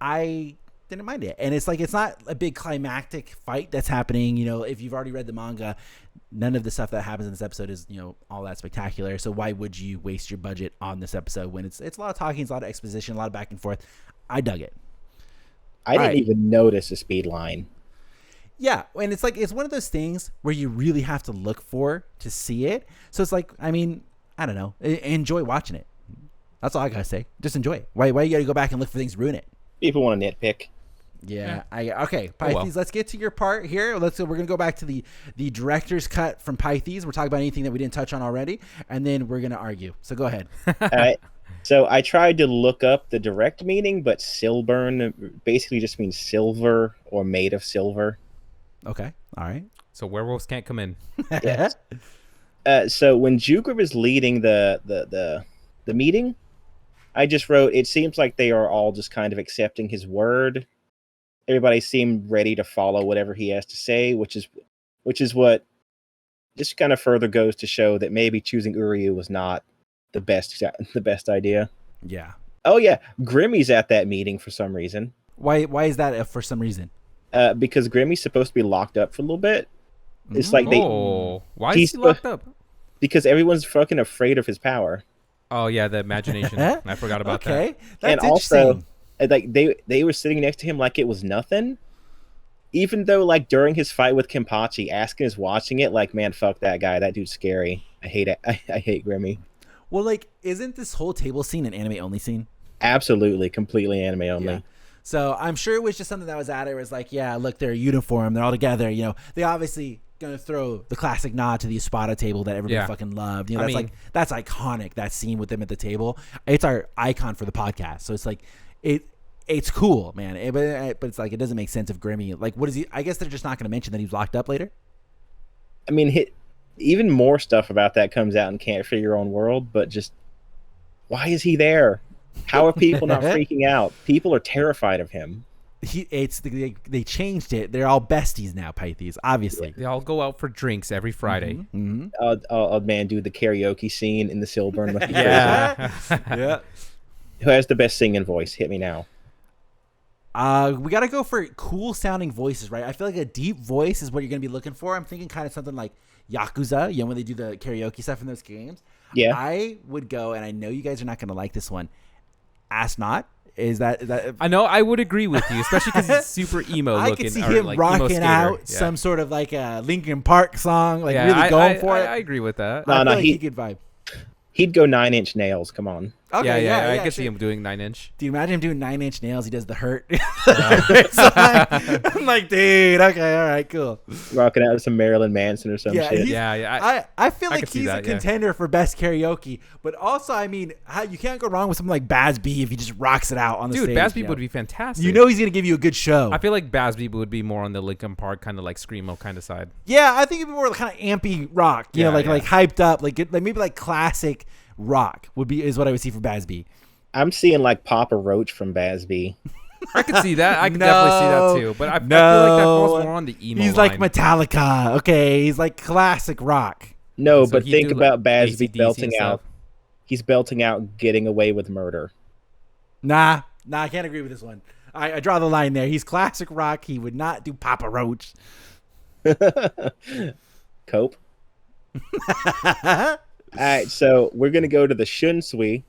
I didn't mind it, and it's like it's not a big climactic fight that's happening. You know, if you've already read the manga, none of the stuff that happens in this episode is, you know, all that spectacular. So why would you waste your budget on this episode when it's a lot of talking, it's a lot of exposition, a lot of back and forth? I dug it. I didn't even notice a speed line. Yeah, and it's like it's one of those things where you really have to look for to see it. So it's like, I mean, I don't know, enjoy watching it. That's all I gotta say. Just enjoy it. Why you gotta go back and look for things to ruin it? People want to nitpick. Yeah. Okay, Pythes, let's get to your part here. We're gonna go back to the director's cut from Pythes. We're talking about anything that we didn't touch on already, and then we're gonna argue. So go ahead. All right. So I tried to look up the direct meaning, but Silburn basically just means silver or made of silver. Okay. All right. So werewolves can't come in. Yes. So when Jugram is leading the meeting, I just wrote, it seems like they are all just kind of accepting his word. Everybody seemed ready to follow whatever he has to say, which is what just kind of further goes to show that maybe choosing Uryu was not the best idea. Yeah. Oh yeah, Grimmy's at that meeting for some reason. Why is that for some reason? Because Grimmy's supposed to be locked up for a little bit. It's like why is he locked up? Because everyone's fucking afraid of his power. Oh yeah, the imagination. I forgot about that. Okay, that's and also, like they were sitting next to him like it was nothing. Even though, like during his fight with Kenpachi, Askin is watching it like, man, fuck that guy. That dude's scary. I hate it. I hate Grimmy. Well, like, isn't this whole table scene an anime only scene? Absolutely, completely anime only. Yeah. So I'm sure it was just something that was added. It was like, yeah, look, they're a uniform. They're all together. You know, they obviously gonna throw the classic nod to the Espada table that everybody fucking loved. You know, that's iconic. That scene with them at the table. It's our icon for the podcast. So it's like it's cool, man. But it's like it doesn't make sense if Grimmy, like, what is he? I guess they're just not gonna mention that he was locked up later. I mean, even more stuff about that comes out in Can't Fear Your Own World, but just why is he there? How are people not freaking out? People are terrified of him. They changed it. They're all besties now, Pythes, obviously. They all go out for drinks every Friday. Man, do the karaoke scene in the Silburn. Yeah. Yeah. Who has the best singing voice? Hit me now. We got to go for cool sounding voices, right? I feel like a deep voice is what you're going to be looking for. I'm thinking kind of something like Yakuza, when they do the karaoke stuff in those games. Yeah. I would go, and I know you guys are not going to like this one. Ask Not. Is that I know, I would agree with you, especially because he's super emo looking. I could see him rocking out some sort of like a Linkin Park song, really going for it. I agree with that. No, he could vibe. He'd go 9 Inch Nails. Come on. Okay, I could see him doing 9 Inch. Do you imagine him doing 9 Inch Nails? He does the Hurt. I'm like, dude, okay, all right, cool. Rocking out with some Marilyn Manson or some shit. I feel like he's a contender for best karaoke, but also, I mean, you can't go wrong with something like Bazz-B if he just rocks it out on the stage. Dude, Bazz-B would be fantastic. You know he's going to give you a good show. I feel like Bazz-B would be more on the Linkin Park kind of like screamo kind of side. Yeah, I think it'd be more kind of ampy rock, you know, like hyped up, like maybe like classic rock is what I would see for Bazz-B. I'm seeing like Papa Roach from Bazz-B. I could see that. I could definitely see that too. But I feel like that falls more on the emo He's line. like Metallica. Okay, he's like classic rock. No, So but think about Bazz-B AC/DC belting and out. stuff. He's belting out Getting Away with Murder. Nah, I can't agree with this one. I draw the line there. He's classic rock. He would not do Papa Roach. Cope. All right, so we're going to go to the Shunsui.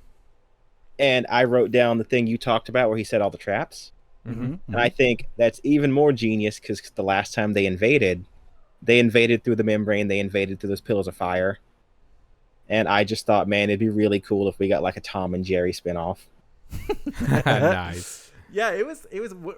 And I wrote down the thing you talked about where he said all the traps. Mm-hmm. And I think that's even more genius because the last time they invaded through the membrane. They invaded through those pillars of fire. And I just thought, man, it'd be really cool if we got like a Tom and Jerry spinoff. Nice. Yeah, it was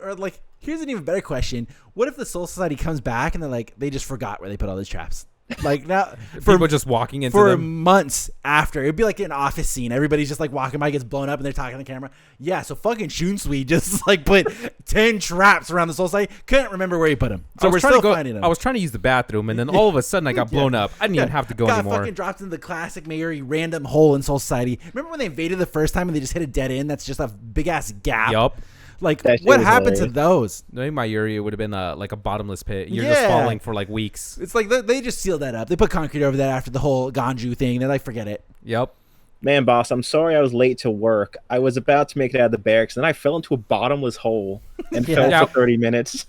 or like, here's an even better question. What if the Soul Society comes back and they're like, they just forgot where they put all those traps? Like now, people just walking into for them months after, it'd be like an office scene. Everybody's just like walking by, gets blown up, and they're talking to the camera. Yeah, so fucking Shunsui just like put 10 traps around the Soul Society. Couldn't remember where he put them, so we're still finding them. I was trying to use the bathroom, and then all of a sudden I got blown up. I didn't even have to go anymore. Fucking dropped in the classic Mayuri random hole in Soul Society. Remember when they invaded the first time and they just hit a dead end? That's just a big ass gap. Yup. Like, what happened to those? Maybe Mayuri would have been like a bottomless pit. You're just falling for like weeks. It's like they just sealed that up. They put concrete over that after the whole Ganju thing. They're like, forget it. Yep. Man, boss, I'm sorry I was late to work. I was about to make it out of the barracks, and then I fell into a bottomless hole and fell for 30 minutes.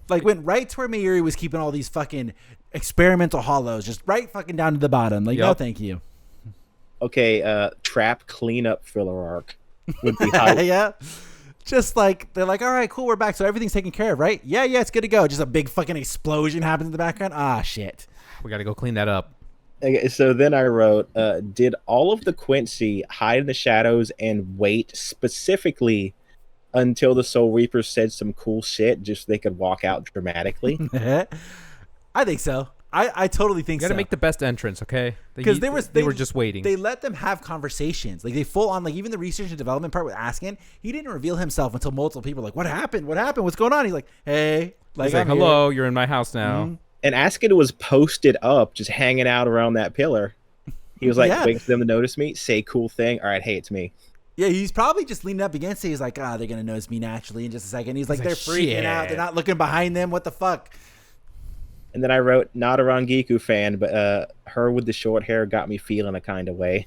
Like, went right to where Mayuri was keeping all these fucking experimental hollows, just right fucking down to the bottom. Like, no, thank you. Okay, trap cleanup filler arc would be hype. Yeah. Just like, they're like, all right, cool, we're back. So everything's taken care of, right? Yeah, it's good to go. Just a big fucking explosion happens in the background. Ah, shit. We got to go clean that up. Okay, so then I wrote, did all of the Quincy hide in the shadows and wait specifically until the Soul Reapers said some cool shit just so they could walk out dramatically? I think so. I totally think so. You got to make the best entrance, okay? Because they were just waiting. They let them have conversations. Like, they full on, like, even the research and development part with Askin, he didn't reveal himself until multiple people were like, what happened? What's going on? He's like, hey. Like, hello, you're in my house now. Mm-hmm. And Askin was posted up, just hanging out around that pillar. He was like, waiting for them to notice me, say cool thing. All right, hey, it's me. Yeah, he's probably just leaning up against it. He's like, they're going to notice me naturally in just a second. He's like, they're freaking out. They're not looking behind them. What the fuck? And then I wrote, not a Rangiku fan, but her with the short hair got me feeling a kind of way.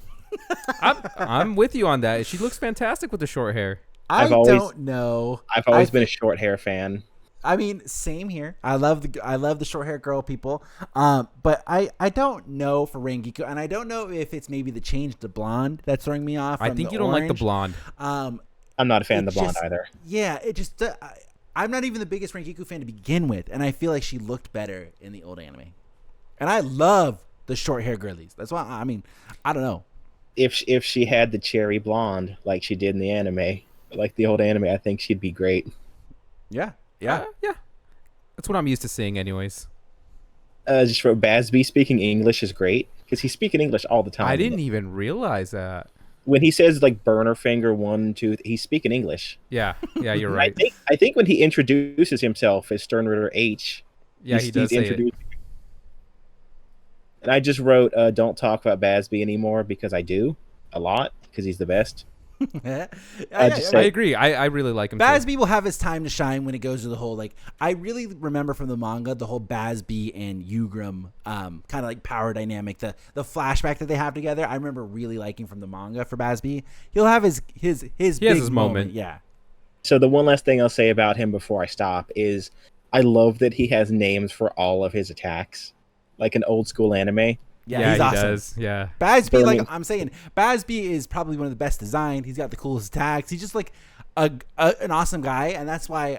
I'm with you on that. She looks fantastic with the short hair. I don't know. I've always been a short hair fan. I mean, same here. I love the short hair girl people. But I don't know for Rangiku, and I don't know if it's maybe the change to blonde that's throwing me off. I think you don't like the blonde. I'm not a fan of the blonde either. Yeah, it just. I'm not even the biggest Rangiku fan to begin with, and I feel like she looked better in the old anime. And I love the short hair girlies. That's why, I mean, I don't know. If she had the cherry blonde like she did in the anime, like the old anime, I think she'd be great. Yeah. Yeah. That's what I'm used to seeing anyways. Just wrote, Bazz-B speaking English is great, because he's speaking English all the time. I didn't even realize that. When he says like burner finger 1, 2, he's speaking English. Yeah, you're right. I think when he introduces himself as Stern Ritter H, he does say it. And I just wrote, "Don't talk about Bazz-B anymore," because I do a lot because he's the best. I agree. I really like him. Bazz-B will have his time to shine when it goes to the whole like. I really remember from the manga the whole Bazz-B and Jugram kind of like power dynamic, the flashback that they have together. I remember really liking from the manga for Bazz-B. He'll have his big moment. Yeah. So the one last thing I'll say about him before I stop is I love that he has names for all of his attacks, like an old school anime. Yeah, he's awesome. Does. Yeah. Bazz-B, like I'm saying, Bazz-B is probably one of the best designed. He's got the coolest attacks. He's just like an awesome guy, and that's why,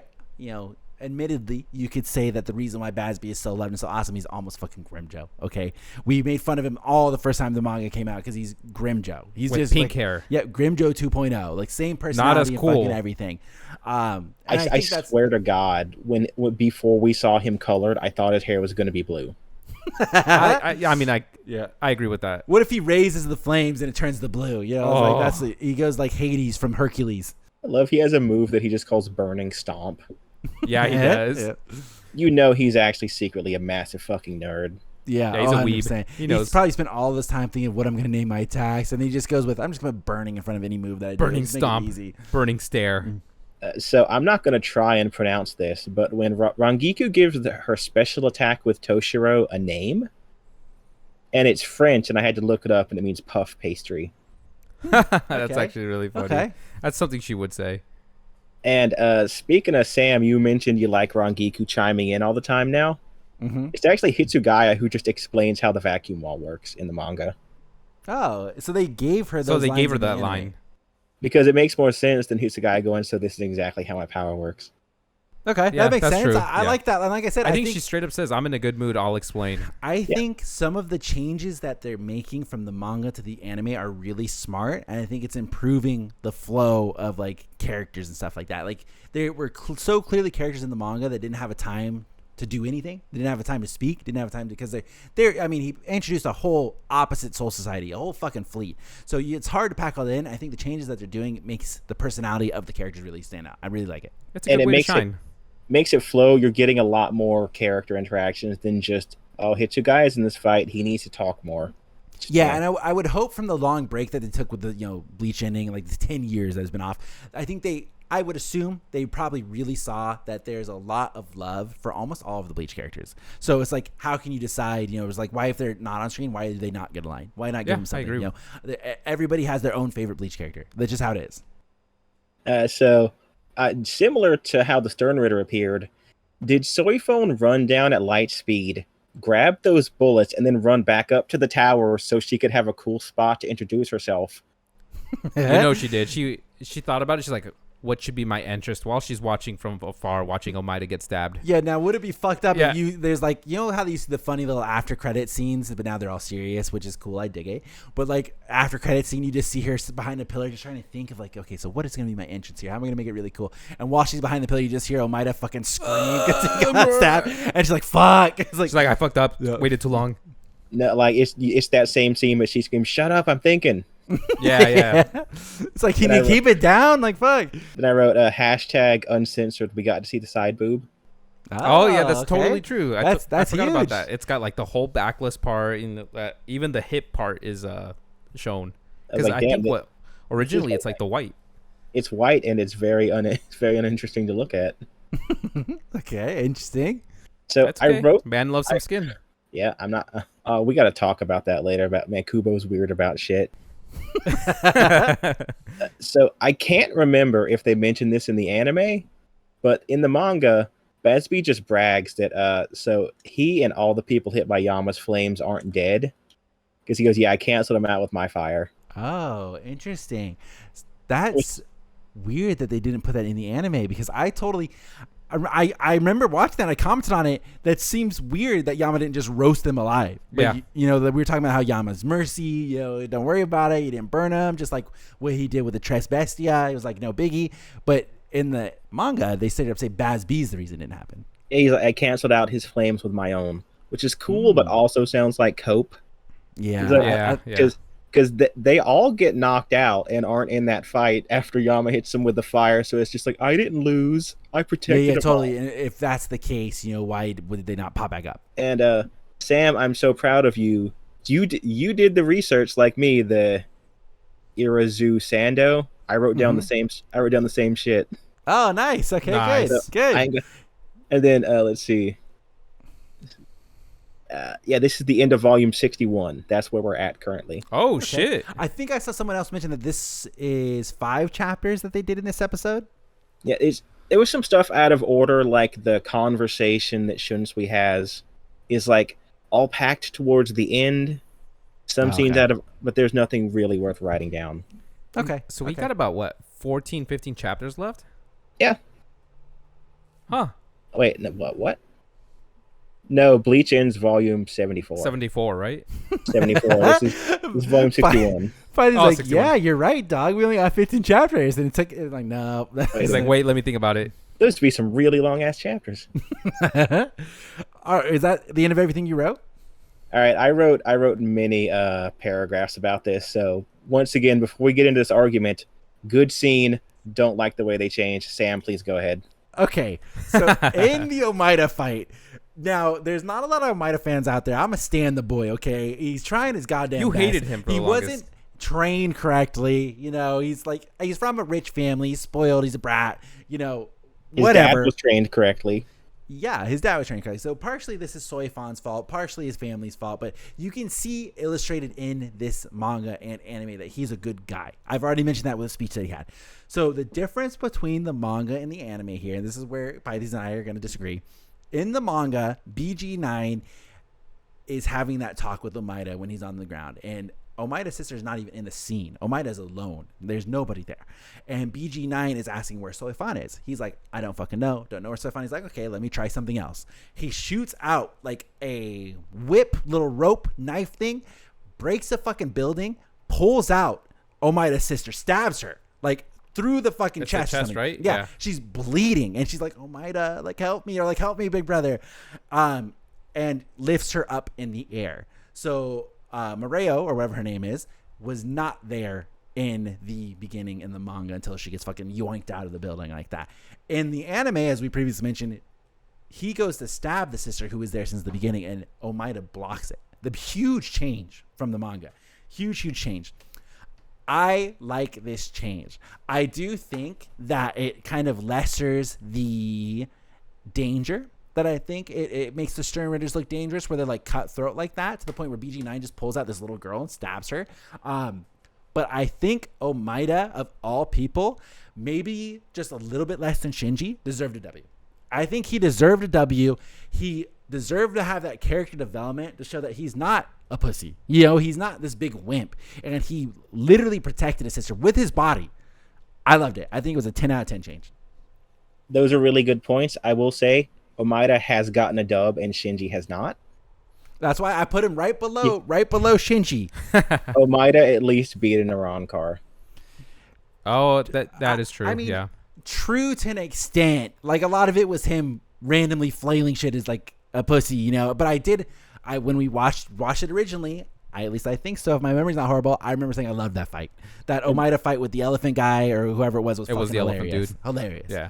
admittedly, you could say that the reason why Bazz-B is so loved and so awesome, he's almost fucking Grimjo. Okay, we made fun of him all the first time the manga came out because he's Grimjo. He's with just pink like, hair. Yeah, Grimjo 2.0, like same personality, not as cool, and fucking everything. I swear to God, when before we saw him colored, I thought his hair was going to be blue. I agree with that. What if he raises the flames and it turns the blue? Like he goes like Hades from Hercules. I love he has a move that he just calls Burning Stomp. Yeah, he does. Yeah. He's actually secretly a massive fucking nerd. Yeah, he's a weeb. He's probably spent all this time thinking of what I'm going to name my attacks, and he just goes with, I'm just going to burning in front of any move that I do. Burning Stomp, easy. Burning Stare. So I'm not going to try and pronounce this, but when Rangiku gives her special attack with Toshiro a name, and it's French, and I had to look it up, and it means puff pastry. That's actually really funny. Okay. That's something she would say. And speaking of Sam, you mentioned you like Rangiku chiming in all the time now. Mm-hmm. It's actually Hitsugaya who just explains how the vacuum wall works in the manga. Oh, so they gave her those lines gave her that line. Because it makes more sense than Hitsugaya going, so this is exactly how my power works. Okay, that makes sense. True. I like that. And like I said, I think she straight up says, I'm in a good mood, I'll explain. I think some of the changes that they're making from the manga to the anime are really smart, and I think it's improving the flow of like characters and stuff like that. Like they were so clearly characters in the manga that didn't have a time to do anything. They didn't have a time to speak. Didn't have a time to, because he introduced a whole opposite soul society, a whole fucking fleet. So it's hard to pack all that in. I think the changes that they're doing makes the personality of the characters really stand out. I really like it. It's a good way to shine. Makes it flow. You're getting a lot more character interactions than just, Hitsugaya is in this fight, he needs to talk more. Yeah, and I would hope from the long break that they took with the Bleach ending, like the 10 years that has been off, I would assume they probably really saw that there's a lot of love for almost all of the Bleach characters. So it's like, how can you decide, it's like, why if they're not on screen, why do they not get a line? Why not give them something? I agree. Everybody has their own favorite Bleach character. That's just how it is. Similar to how the Stern Ritter appeared, did Soi Fon run down at light speed, grab those bullets, and then run back up to the tower so she could have a cool spot to introduce herself? She did. She thought about it. She's like, what should be my interest while she's watching from afar, watching Omaeda get stabbed. Yeah, now would it be fucked up if there's like, how they used to do the funny little after credit scenes, but now they're all serious, which is cool. I dig it. But like after credit scene, you just see her behind a pillar just trying to think of like, okay, so what is going to be my entrance here? How am I going to make it really cool? And while she's behind the pillar, you just hear Omaeda fucking scream because he got stabbed. And she's like, fuck. She's like, I fucked up. Yeah. Waited too long. No, like it's that same scene, but she screams, "Shut up, I'm thinking." Yeah. It's like, can you keep it down? Like, fuck. Then I wrote hashtag uncensored. We got to see the side boob. Oh yeah, that's totally true. I forgot huge. about that. It's got like the whole backless part, in even the hip part is shown. Because I think originally it's like the white. It's white and it's very uninteresting to look at. Okay, interesting. So I wrote, man loves some skin. Yeah, I'm not. We got to talk about that later. About Kubo's weird about shit. So I can't remember if they mentioned this in the anime, but in the manga, Bazz-B just brags that so he and all the people hit by Yama's flames aren't dead, because he goes, "Yeah, I canceled them out with my fire." Oh, interesting. That's weird that they didn't put that in the anime, because I remember watching that. I commented on it. That seems weird that Yama didn't just roast them alive. But that we were talking about how Yama's mercy. Don't worry about it. You didn't burn him, just like what he did with the Tres Bestia. It was like no biggie. But in the manga, they straight up say Bazz-B is the reason it didn't happen. Yeah, he's like, I canceled out his flames with my own, which is cool, but also sounds like cope. Yeah, because they all get knocked out and aren't in that fight after Yama hits them with the fire. So it's just like, I didn't lose. I protected them totally. all. And if that's the case, why would they not pop back up? And Sam, I'm so proud of you. You did the research like me. The Irazu Sando. I wrote down the same. I wrote down the same shit. Oh, nice. Okay, Nice. good. So Good. and then let's see. Yeah, this is the end of volume 61. That's where we're at currently. Oh Okay. shit! I think I saw someone else mention that this is 5 chapters that they did in this episode. Yeah, there was some stuff out of order, like the conversation that Shunsui has is like all packed towards the end. Some Oh, scenes okay. out of, but there's nothing really worth writing down. Okay. So we okay. got about what 14, 15 chapters left. Yeah. Huh? Wait, no, what? No, Bleach ends volume 74. 74, right? 74. This is volume 61. But he's Oh, like, 61. yeah, you're right, dog. We only got 15 chapters, and it's like no. He's like, wait, let me think about it. Those to be some really long ass chapters. Is that the end of everything you wrote? All right, I wrote many paragraphs about this. So once again, before we get into this argument, good scene. Don't like the way they changed. Sam, please go ahead. Okay, so in the Omaeda fight, now there's not a lot of Omaeda fans out there. I'm a stand the boy. Okay, he's trying his goddamn. You best. hated him for he the longest. wasn't trained correctly. You know, he's from a rich family. He's spoiled. He's a brat. You know, His whatever. dad was trained correctly. Yeah, his dad was trained correctly. So partially this is Soi Fon's fault, partially his family's fault, but you can see illustrated in this manga and anime that he's a good guy. I've already mentioned that with a speech that he had. So the difference between the manga and the anime here, and this is where Pythes and I are going to disagree. In the manga, BG9 is having that talk with Omaeda when he's on the ground, and Omaeda's sister is not even in the scene. Omaeda's alone. There's nobody there. And BG9 is asking where Soi Fon is. He's like, I don't fucking know. Don't know where Soi Fon is. He's like, okay, let me try something else. He shoots out like a whip, little rope, knife thing, breaks a fucking building, pulls out Omaeda's sister, stabs her, like through the fucking It's the chest. chest, right? Yeah. Yeah. She's bleeding. And she's like, Omaeda, like help me, or like help me, big brother. And lifts her up in the air. So Mareo, or whatever her name is, was not there in the beginning in the manga until she gets fucking yoinked out of the building like that. In the anime, as we previously mentioned, he goes to stab the sister who was there since the beginning, and Omaeda blocks it. The huge change from the manga. Huge change. I like this change. I do think that it kind of lessers the danger that I think it makes the Stern Ritters look dangerous, where they're like cutthroat like that, to the point where BG9 just pulls out this little girl and stabs her. But I think Omaeda, of all people, maybe just a little bit less than Shinji, deserved a W. I think he deserved a W. He deserved to have that character development to show that he's not a pussy. You know, he's not this big wimp. And he literally protected his sister with his body. I loved it. I think it was a 10 out of 10 change. Those are really good points. I will say Omaeda has gotten a dub and Shinji has not. That's why I put him right below Shinji. Omaeda at least beat an Iran car. Oh, that is true. I mean, yeah. True to an extent. Like, a lot of it was him randomly flailing shit as like a pussy, you know. But when we watched it originally, I think so. If my memory's not horrible, I remember saying I loved that fight. That Omaeda fight with the elephant guy or whoever it was It was the elephant hilarious. dude. Hilarious. Yeah.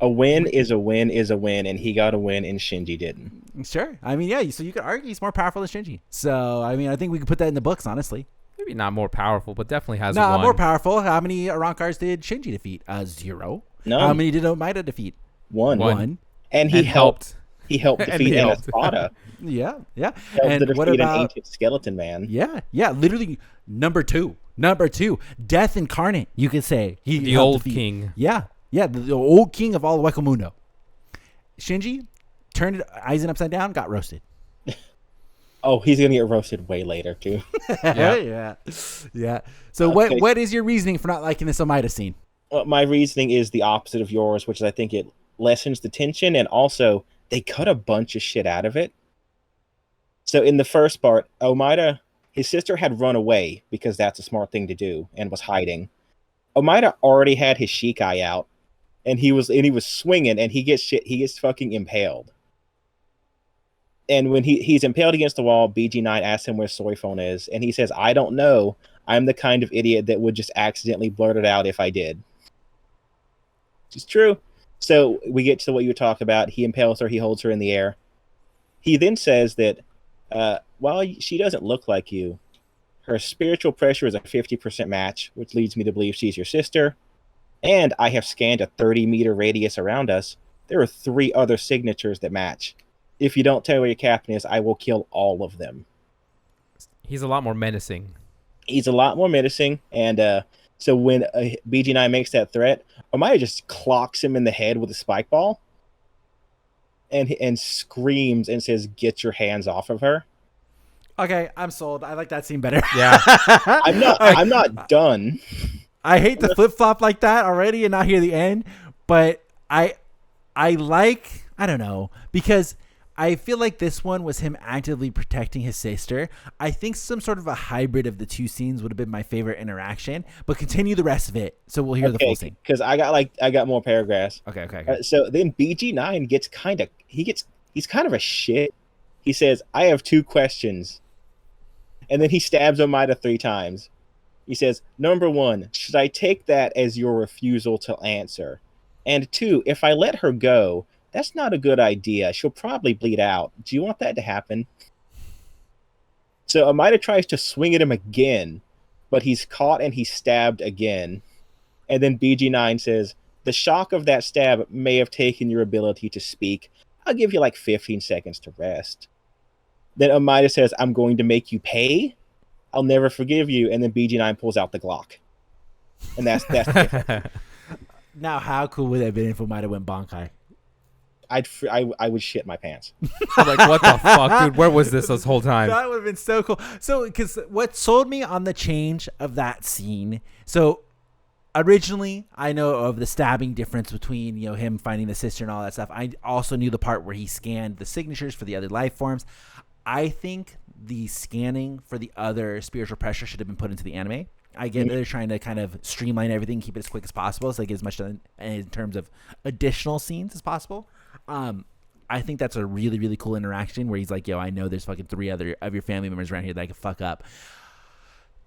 A win is a win is a win, and he got a win and Shinji didn't. Sure. I mean, yeah. So you could argue he's more powerful than Shinji. So I mean, I think we could put that in the books, honestly. Maybe not more powerful, but definitely has No, one. more powerful. How many Arankars did Shinji defeat? 0. No. How many did Omaeda defeat? One. And he And helped. He helped And defeat he helped. Espada. Yeah. Helped And to what defeat an about? ancient skeleton man. Yeah. Literally number two, Death Incarnate. You could say The helped old defeat. king. Yeah. The old king of all Wakamundo. Shinji turned Aizen upside down, got roasted. Oh, he's gonna get roasted way later too. Yeah. So Okay. what is your reasoning for not liking this Omaeda scene? Well, my reasoning is the opposite of yours, which is I think it lessens the tension, and also they cut a bunch of shit out of it. So in the first part, Omaeda, his sister had run away because that's a smart thing to do and was hiding. Omaeda already had his Shikai out, and he was swinging, and he gets fucking impaled. And when he's impaled against the wall, BG9 asks him where Soi Fon is, and he says, "I don't know. I'm the kind of idiot that would just accidentally blurt it out if I did." It's true. So we get to what you talk about. He impales her. He holds her in the air. He then says that While she doesn't look like you, her spiritual pressure is a 50% match, which leads me to believe she's your sister. And I have scanned a 30-meter radius around us. There are 3 other signatures that match. If you don't tell me where your captain is, I will kill all of them. He's a lot more menacing. He's a lot more menacing, and so when BG9 makes that threat, Omaeda just clocks him in the head with a spike ball, and screams and says, "Get your hands off of her!" Okay, I'm sold. I like that scene better. Yeah. I'm not done. I hate to flip flop like that already and not hear the end, but I don't know, because I feel like this one was him actively protecting his sister. I think some sort of a hybrid of the 2 scenes would have been my favorite interaction, but continue the rest of it so we'll hear the full scene. Because I got more paragraphs. Okay. So then BG9 he's kind of a shit. He says, "I have 2 questions," and then he stabs Omaeda 3 times. He says, "Number 1, should I take that as your refusal to answer? And 2, if I let her go, that's not a good idea. She'll probably bleed out. Do you want that to happen?" So Omaeda tries to swing at him again, but he's caught and he's stabbed again. And then BG9 says, "The shock of that stab may have taken your ability to speak. I'll give you like 15 seconds to rest." Then Omaeda says, "I'm going to make you pay. I'll never forgive you." And then BG9 pulls out the Glock. And that's the difference. Now, how cool would it have been if Omaeda went Bankai? I would shit my pants. Like, what the fuck, dude? Where was this whole time? That would have been so cool. So, because what sold me on the change of that scene, so originally I know of the stabbing difference between, him finding the sister and all that stuff. I also knew the part where he scanned the signatures for the other life forms. I think the scanning for the other spiritual pressure should have been put into the anime. I get that they're trying to kind of streamline everything, keep it as quick as possible, so they get as much done in terms of additional scenes as possible. I think that's a really, really cool interaction where he's like, "Yo, I know there's fucking 3 other of your family members around here that I can fuck up."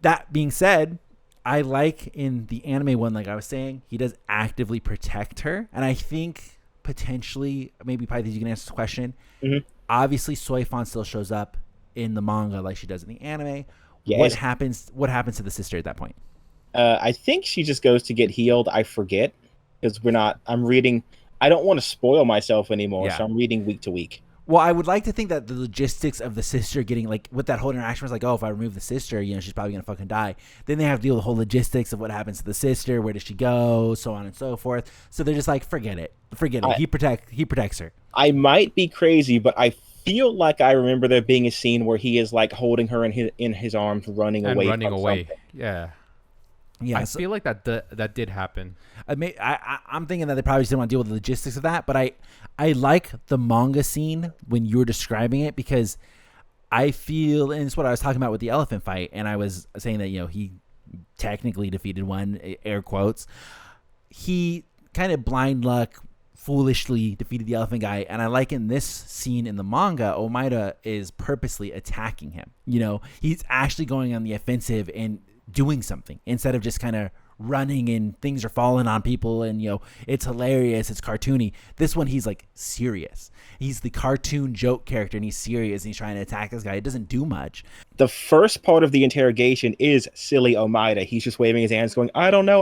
That being said, I like in the anime one, like I was saying, he does actively protect her. And I think potentially, maybe Python, you can answer this question. Mm-hmm. Obviously, Soi Fon still shows up in the manga like she does in the anime. Yes. What happens to the sister at that point? I think she just goes to get healed. I forget, because I'm reading. I don't want to spoil myself anymore, so I'm reading week to week. Well, I would like to think that the logistics of the sister getting, like, with that whole interaction was like, oh, if I remove the sister, she's probably going to fucking die. Then they have to deal with the whole logistics of what happens to the sister, where does she go, so on and so forth. So they're just like, forget it. He protects her. I might be crazy, but I feel like I remember there being a scene where he is like holding her in his arms, running away. Something. Yeah. Yeah, I feel like that did happen. I'm thinking that they probably just didn't want to deal with the logistics of that, but I like the manga scene when you were describing it, because I feel, and it's what I was talking about with the elephant fight, and I was saying that he technically defeated one, air quotes. He kind of blind luck, foolishly defeated the elephant guy, and I like in this scene in the manga, Omaeda is purposely attacking him. He's actually going on the offensive and doing something instead of just kind of running and things are falling on people and it's hilarious, it's cartoony. This one, he's like serious. He's the cartoon joke character and he's serious and he's trying to attack this guy. It doesn't do much. The first part of the interrogation is silly Omaeda. He's just waving his hands going, I don't know.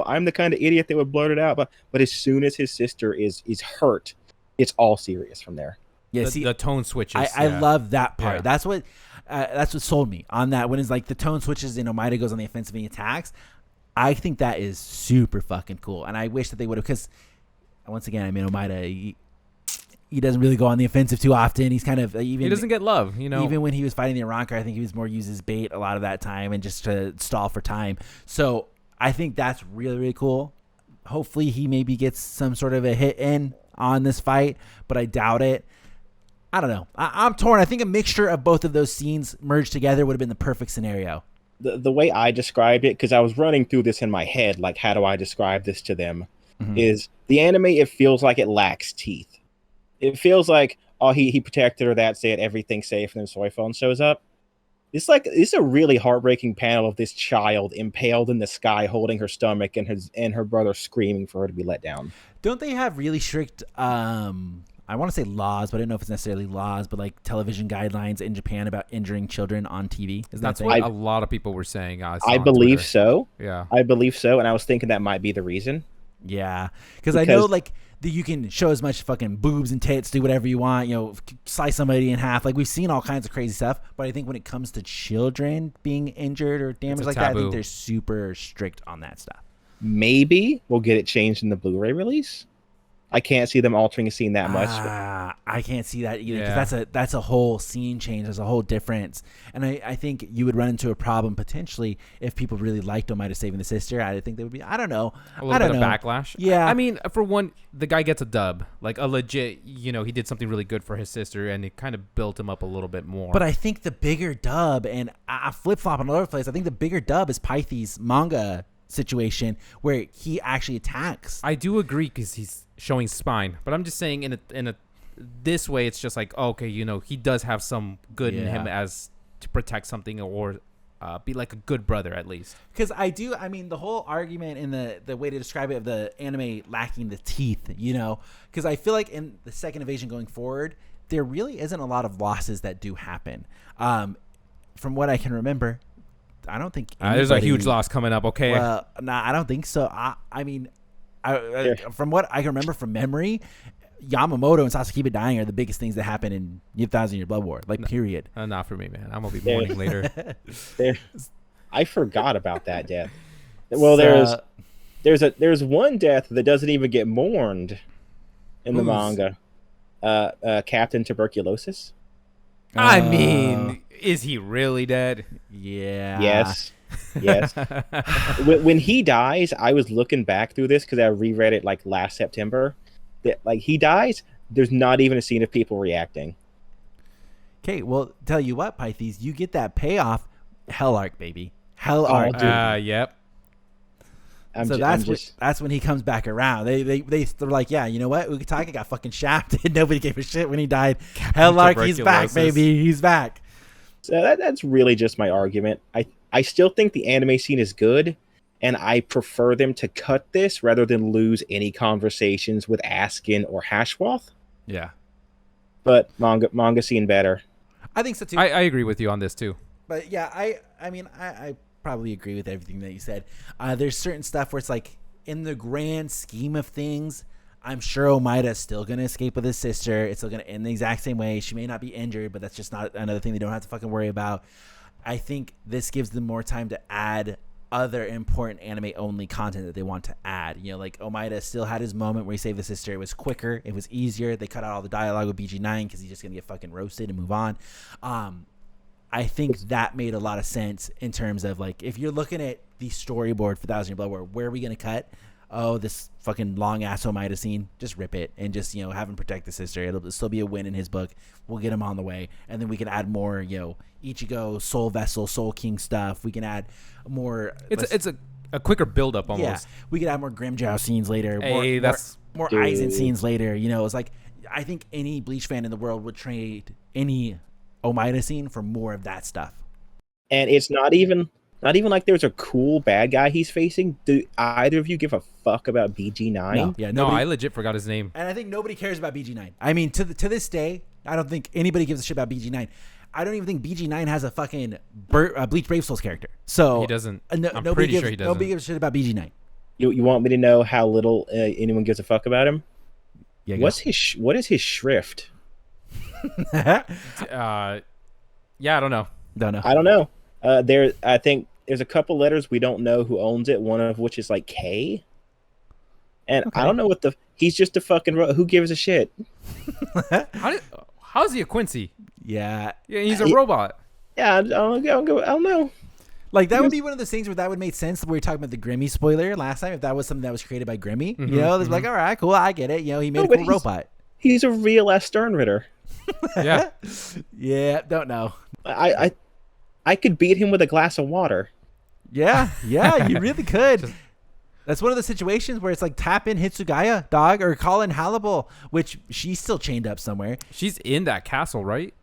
I'm the kind of idiot that would blurt it out. But as soon as his sister is hurt, it's all serious from there. Yeah, the tone switches. I love that part. Yeah. That's what sold me on that. When it's like the tone switches and Omaeda goes on the offensive and he attacks, I think that is super fucking cool. And I wish that they would have, because once again, Omaeda, he doesn't really go on the offensive too often. He's kind of he doesn't get love, Even when he was fighting the Iranker, I think he was more used as bait a lot of that time and just to stall for time. So I think that's really, really cool. Hopefully he maybe gets some sort of a hit in on this fight, but I doubt it. I don't know. I'm torn. I think a mixture of both of those scenes merged together would have been the perfect scenario. The way I described it, because I was running through this in my head, like, how do I describe this to them, is the anime, it feels like it lacks teeth. It feels like, oh, he protected her, that's it, everything's safe, and then Soi Fon shows up. It's a really heartbreaking panel of this child impaled in the sky holding her stomach and her brother screaming for her to be let down. Don't they have really strict I want to say laws, but I don't know if it's necessarily laws, but like television guidelines in Japan about injuring children on TV. That's what a lot of people were saying. I believe so. Yeah, I believe so, and I was thinking that might be the reason. Yeah, because I know like you can show as much fucking boobs and tits, do whatever you want, slice somebody in half. Like we've seen all kinds of crazy stuff, but I think when it comes to children being injured or damaged like that, I think they're super strict on that stuff. Maybe we'll get it changed in the Blu-ray release. I can't see them altering a scene that much. I can't see that either because that's a whole scene change. There's a whole difference, and I think you would run into a problem potentially if people really liked Omaeda saving the sister. I think they would be. I don't know. A little bit of backlash. Yeah. I mean, for one, the guy gets a dub, like a legit. He did something really good for his sister, and it kind of built him up a little bit more. But I think the bigger dub, and I flip flop on another place. I think the bigger dub is Pythe's manga situation where he actually attacks. I do agree because he's showing spine, but I'm just saying in a this way it's just like okay, he does have some good in him as to protect something or be like a good brother at least. Because I mean the whole argument in the way to describe it of the anime lacking the teeth, because I feel like in the second invasion going forward there really isn't a lot of losses that do happen. From what I can remember, I don't think there's a huge loss coming up. Okay, well, I don't think so. I mean, from what I can remember from memory, Yamamoto and Sasuke dying are the biggest things that happen in 1,000 Year Blood War. Period. Not for me, man. I'm gonna be mourning later. I forgot about that death. Well, there's one death that doesn't even get mourned in the manga. Captain Tuberculosis. I mean, is he really dead? Yeah. Yes. When he dies, I was looking back through this because I reread it like last September. That he dies, there's not even a scene of people reacting. Okay, well, tell you what, Pythes, you get that payoff. Hell Arc, baby. Hell Arc. Yep. That's when he comes back around. They're like, yeah, you know what? Ukitake got fucking shafted. Nobody gave a shit when he died. Hell Arc, he's back, baby. He's back. So that's really just my argument. I still think the anime scene is good, and I prefer them to cut this rather than lose any conversations with Askin or Hashwath. Yeah. But manga scene better. I think so too. I agree with you on this too. But yeah, I mean I probably agree with everything that you said. There's certain stuff where it's like in the grand scheme of things, I'm sure Omaeda is still going to escape with his sister. It's still going to end the exact same way. She may not be injured, but that's just not another thing they don't have to fucking worry about. I think this gives them more time to add other important anime-only content that they want to add. Like Omaeda still had his moment where he saved the sister. It was quicker. It was easier. They cut out all the dialogue with BG9 because he's just going to get fucking roasted and move on. I think that made a lot of sense in terms of like if you're looking at the storyboard for 1,000 Year Blood War, where are we going to cut? Oh, this fucking long ass Omaeda scene, just rip it and just have him protect the sister. It'll still be a win in his book. We'll get him on the way, and then we can add more Ichigo, Soul Vessel, Soul King stuff. We can add more. It's a quicker build up almost. Yeah, we could add more Grimjow scenes later. Hey, more Aizen scenes later. It's like I think any Bleach fan in the world would trade any Omaeda scene for more of that stuff. And it's not even like there's a cool bad guy he's facing. Do either of you give a fuck about BG9? No, yeah, I legit forgot his name. And I think nobody cares about BG9. I mean, to this day, I don't think anybody gives a shit about BG9. I don't even think BG9 has a fucking Bleach Brave Souls character. So he doesn't. I'm pretty sure he doesn't. Nobody gives a shit about BG9. You want me to know how little anyone gives a fuck about him? Yeah. What is his shrift? Yeah, I don't know. I don't know. I think there's a couple letters we don't know who owns it. One of which is like K. And okay. I don't know he's just a fucking who gives a shit. How's he a Quincy? Yeah, he's a robot. Yeah, I don't know. Like that would be one of those things where that would make sense. We were talking about the Grimmy spoiler last time. If that was something that was created by Grimmy, it's like, all right, cool, I get it. He made a cool robot. He's a real Stern Ritter. Yeah, yeah. Don't know. I could beat him with a glass of water. Yeah, you really could. That's one of the situations where it's like tap in Hitsugaya, dog, or call in Hannibal, which she's still chained up somewhere. She's in that castle, right?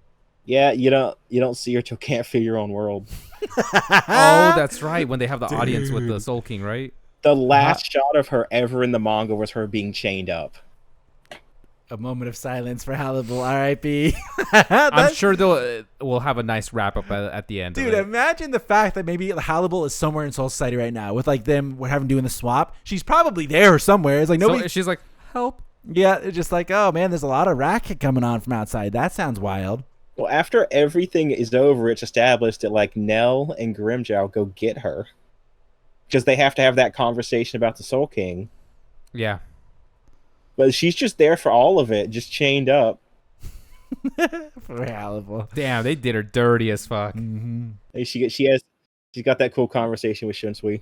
Yeah, you don't see her till Can't Feel Your Own World. Oh, that's right. When they have the audience with the Soul King, right? The last shot of her ever in the manga was her being chained up. A moment of silence for Hannibal, R.I.P. I'm sure we'll have a nice wrap up at the end. Dude, imagine the fact that maybe Hannibal is somewhere in Soul Society right now with like them having doing the swap. She's probably there somewhere. It's like nobody. So she's like, help. Yeah, it's just like, oh man, there's a lot of racket coming on from outside. That sounds wild. Well, after everything is over, it's established that like Nell and Grimjow go get her because they have to have that conversation about the Soul King. Yeah. But she's just there for all of it, just chained up. For Hannibal. Damn, they did her dirty as fuck. Mm-hmm. She's got that cool conversation with Shunsui.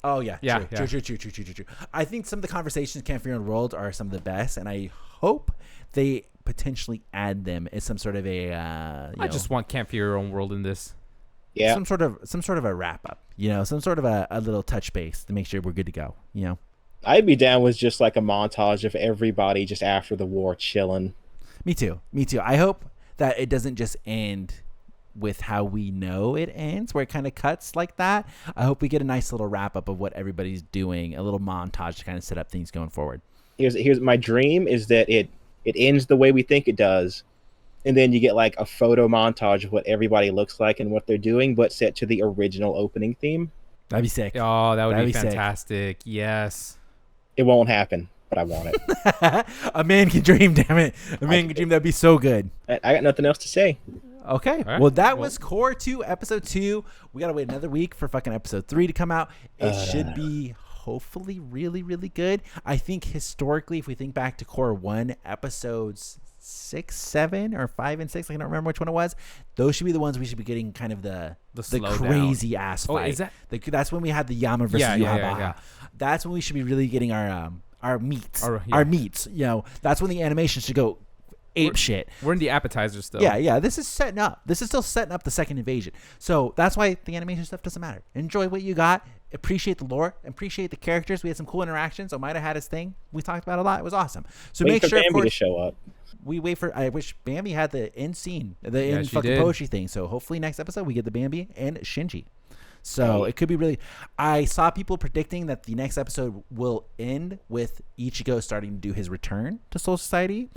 Oh yeah, Yeah, true. I think some of the conversations in Camp Fear and World are some of the best, and I hope they potentially add them as some sort of a. I just want Camp Fear Your Own World in this. Yeah, some sort of a wrap up. Some sort of a little touch base to make sure we're good to go. I'd be down with just like a montage of everybody just after the war chilling. Me too. I hope that it doesn't just end with how we know it ends, where it kind of cuts like that. I hope we get a nice little wrap up of what everybody's doing, a little montage to kind of set up things going forward. Here's my dream is that it ends the way we think it does, and then you get like a photo montage of what everybody looks like and what they're doing, but set to the original opening theme. That'd be sick. Oh, that would That'd be be sick. fantastic. Yes. It won't happen, but I want it. A man can dream, damn it. A man can dream. That'd be so good. I got nothing else to say. Okay. Right. Well, that was Core 2, Episode 2. We got to wait another week for fucking Episode 3 to come out. It should be hopefully really, really good. I think historically, if we think back to Core 1, Episodes 6, 7, or 5 and 6, I don't remember which one it was. Those should be the ones we should be getting kind of the crazy ass fight. Oh, is that? That's when we had the Yama versus Yhwach. Yeah. That's when we should be really getting our meats. Yeah. Our meats. That's when the animation should go ape shit. We're in the appetizer still. Yeah. This is setting up. This is still setting up the second invasion. So that's why the animation stuff doesn't matter. Enjoy what you got. Appreciate the lore. Appreciate the characters. We had some cool interactions. Omaeda had his thing. We talked about it a lot. It was awesome. So Wait make for sure, Bambi of course, to show up. we wait for. I wish Bambi had the end scene, the Yeah, end she fucking did. poetry thing. So hopefully next episode we get the Bambi and Shinji. So it could be really. I saw people predicting that the next episode will end with Ichigo starting to do his return to Soul Society.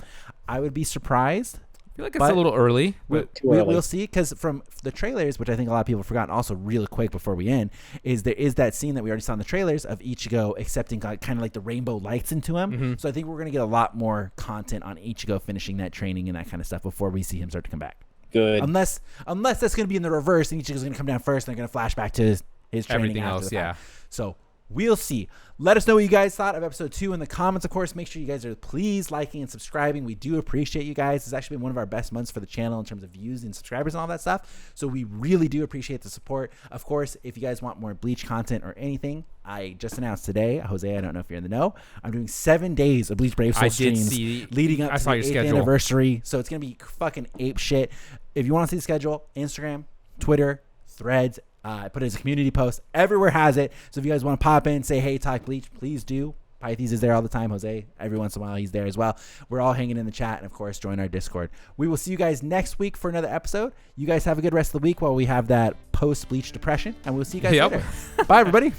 I would be surprised. I feel like it's a little early, but We'll see, because from the trailers, which I think a lot of people have forgotten, also really quick before we end, is there is that scene that we already saw in the trailers of Ichigo accepting kind of like the rainbow lights into him. Mm-hmm. So I think we're going to get a lot more content on Ichigo finishing that training and that kind of stuff before we see him start to come back. Good. Unless that's going to be in the reverse and Ichigo's going to come down first and they're going to flash back to his training. Everything after else, the fact. yeah. So we'll see. Let us know what you guys thought of episode 2 in the comments. Of course, make sure you guys are please liking and subscribing. We do appreciate you guys. It's actually been one of our best months for the channel in terms of views and subscribers and all that stuff. So we really do appreciate the support. Of course, if you guys want more Bleach content or anything, I just announced today, Jose, I don't know if you're in the know, I'm doing 7 days of Bleach Brave Soul streams leading up to the 8th anniversary. So it's going to be fucking ape shit. If you want to see the schedule, Instagram, Twitter, Threads, I put it as a community post. Everywhere has it. So if you guys want to pop in, say, hey, talk Bleach, please do. Pythes is there all the time. Jose, every once in a while, he's there as well. We're all hanging in the chat. And, of course, join our Discord. We will see you guys next week for another episode. You guys have a good rest of the week while we have that post-Bleach depression. And we'll see you guys later. Bye, everybody.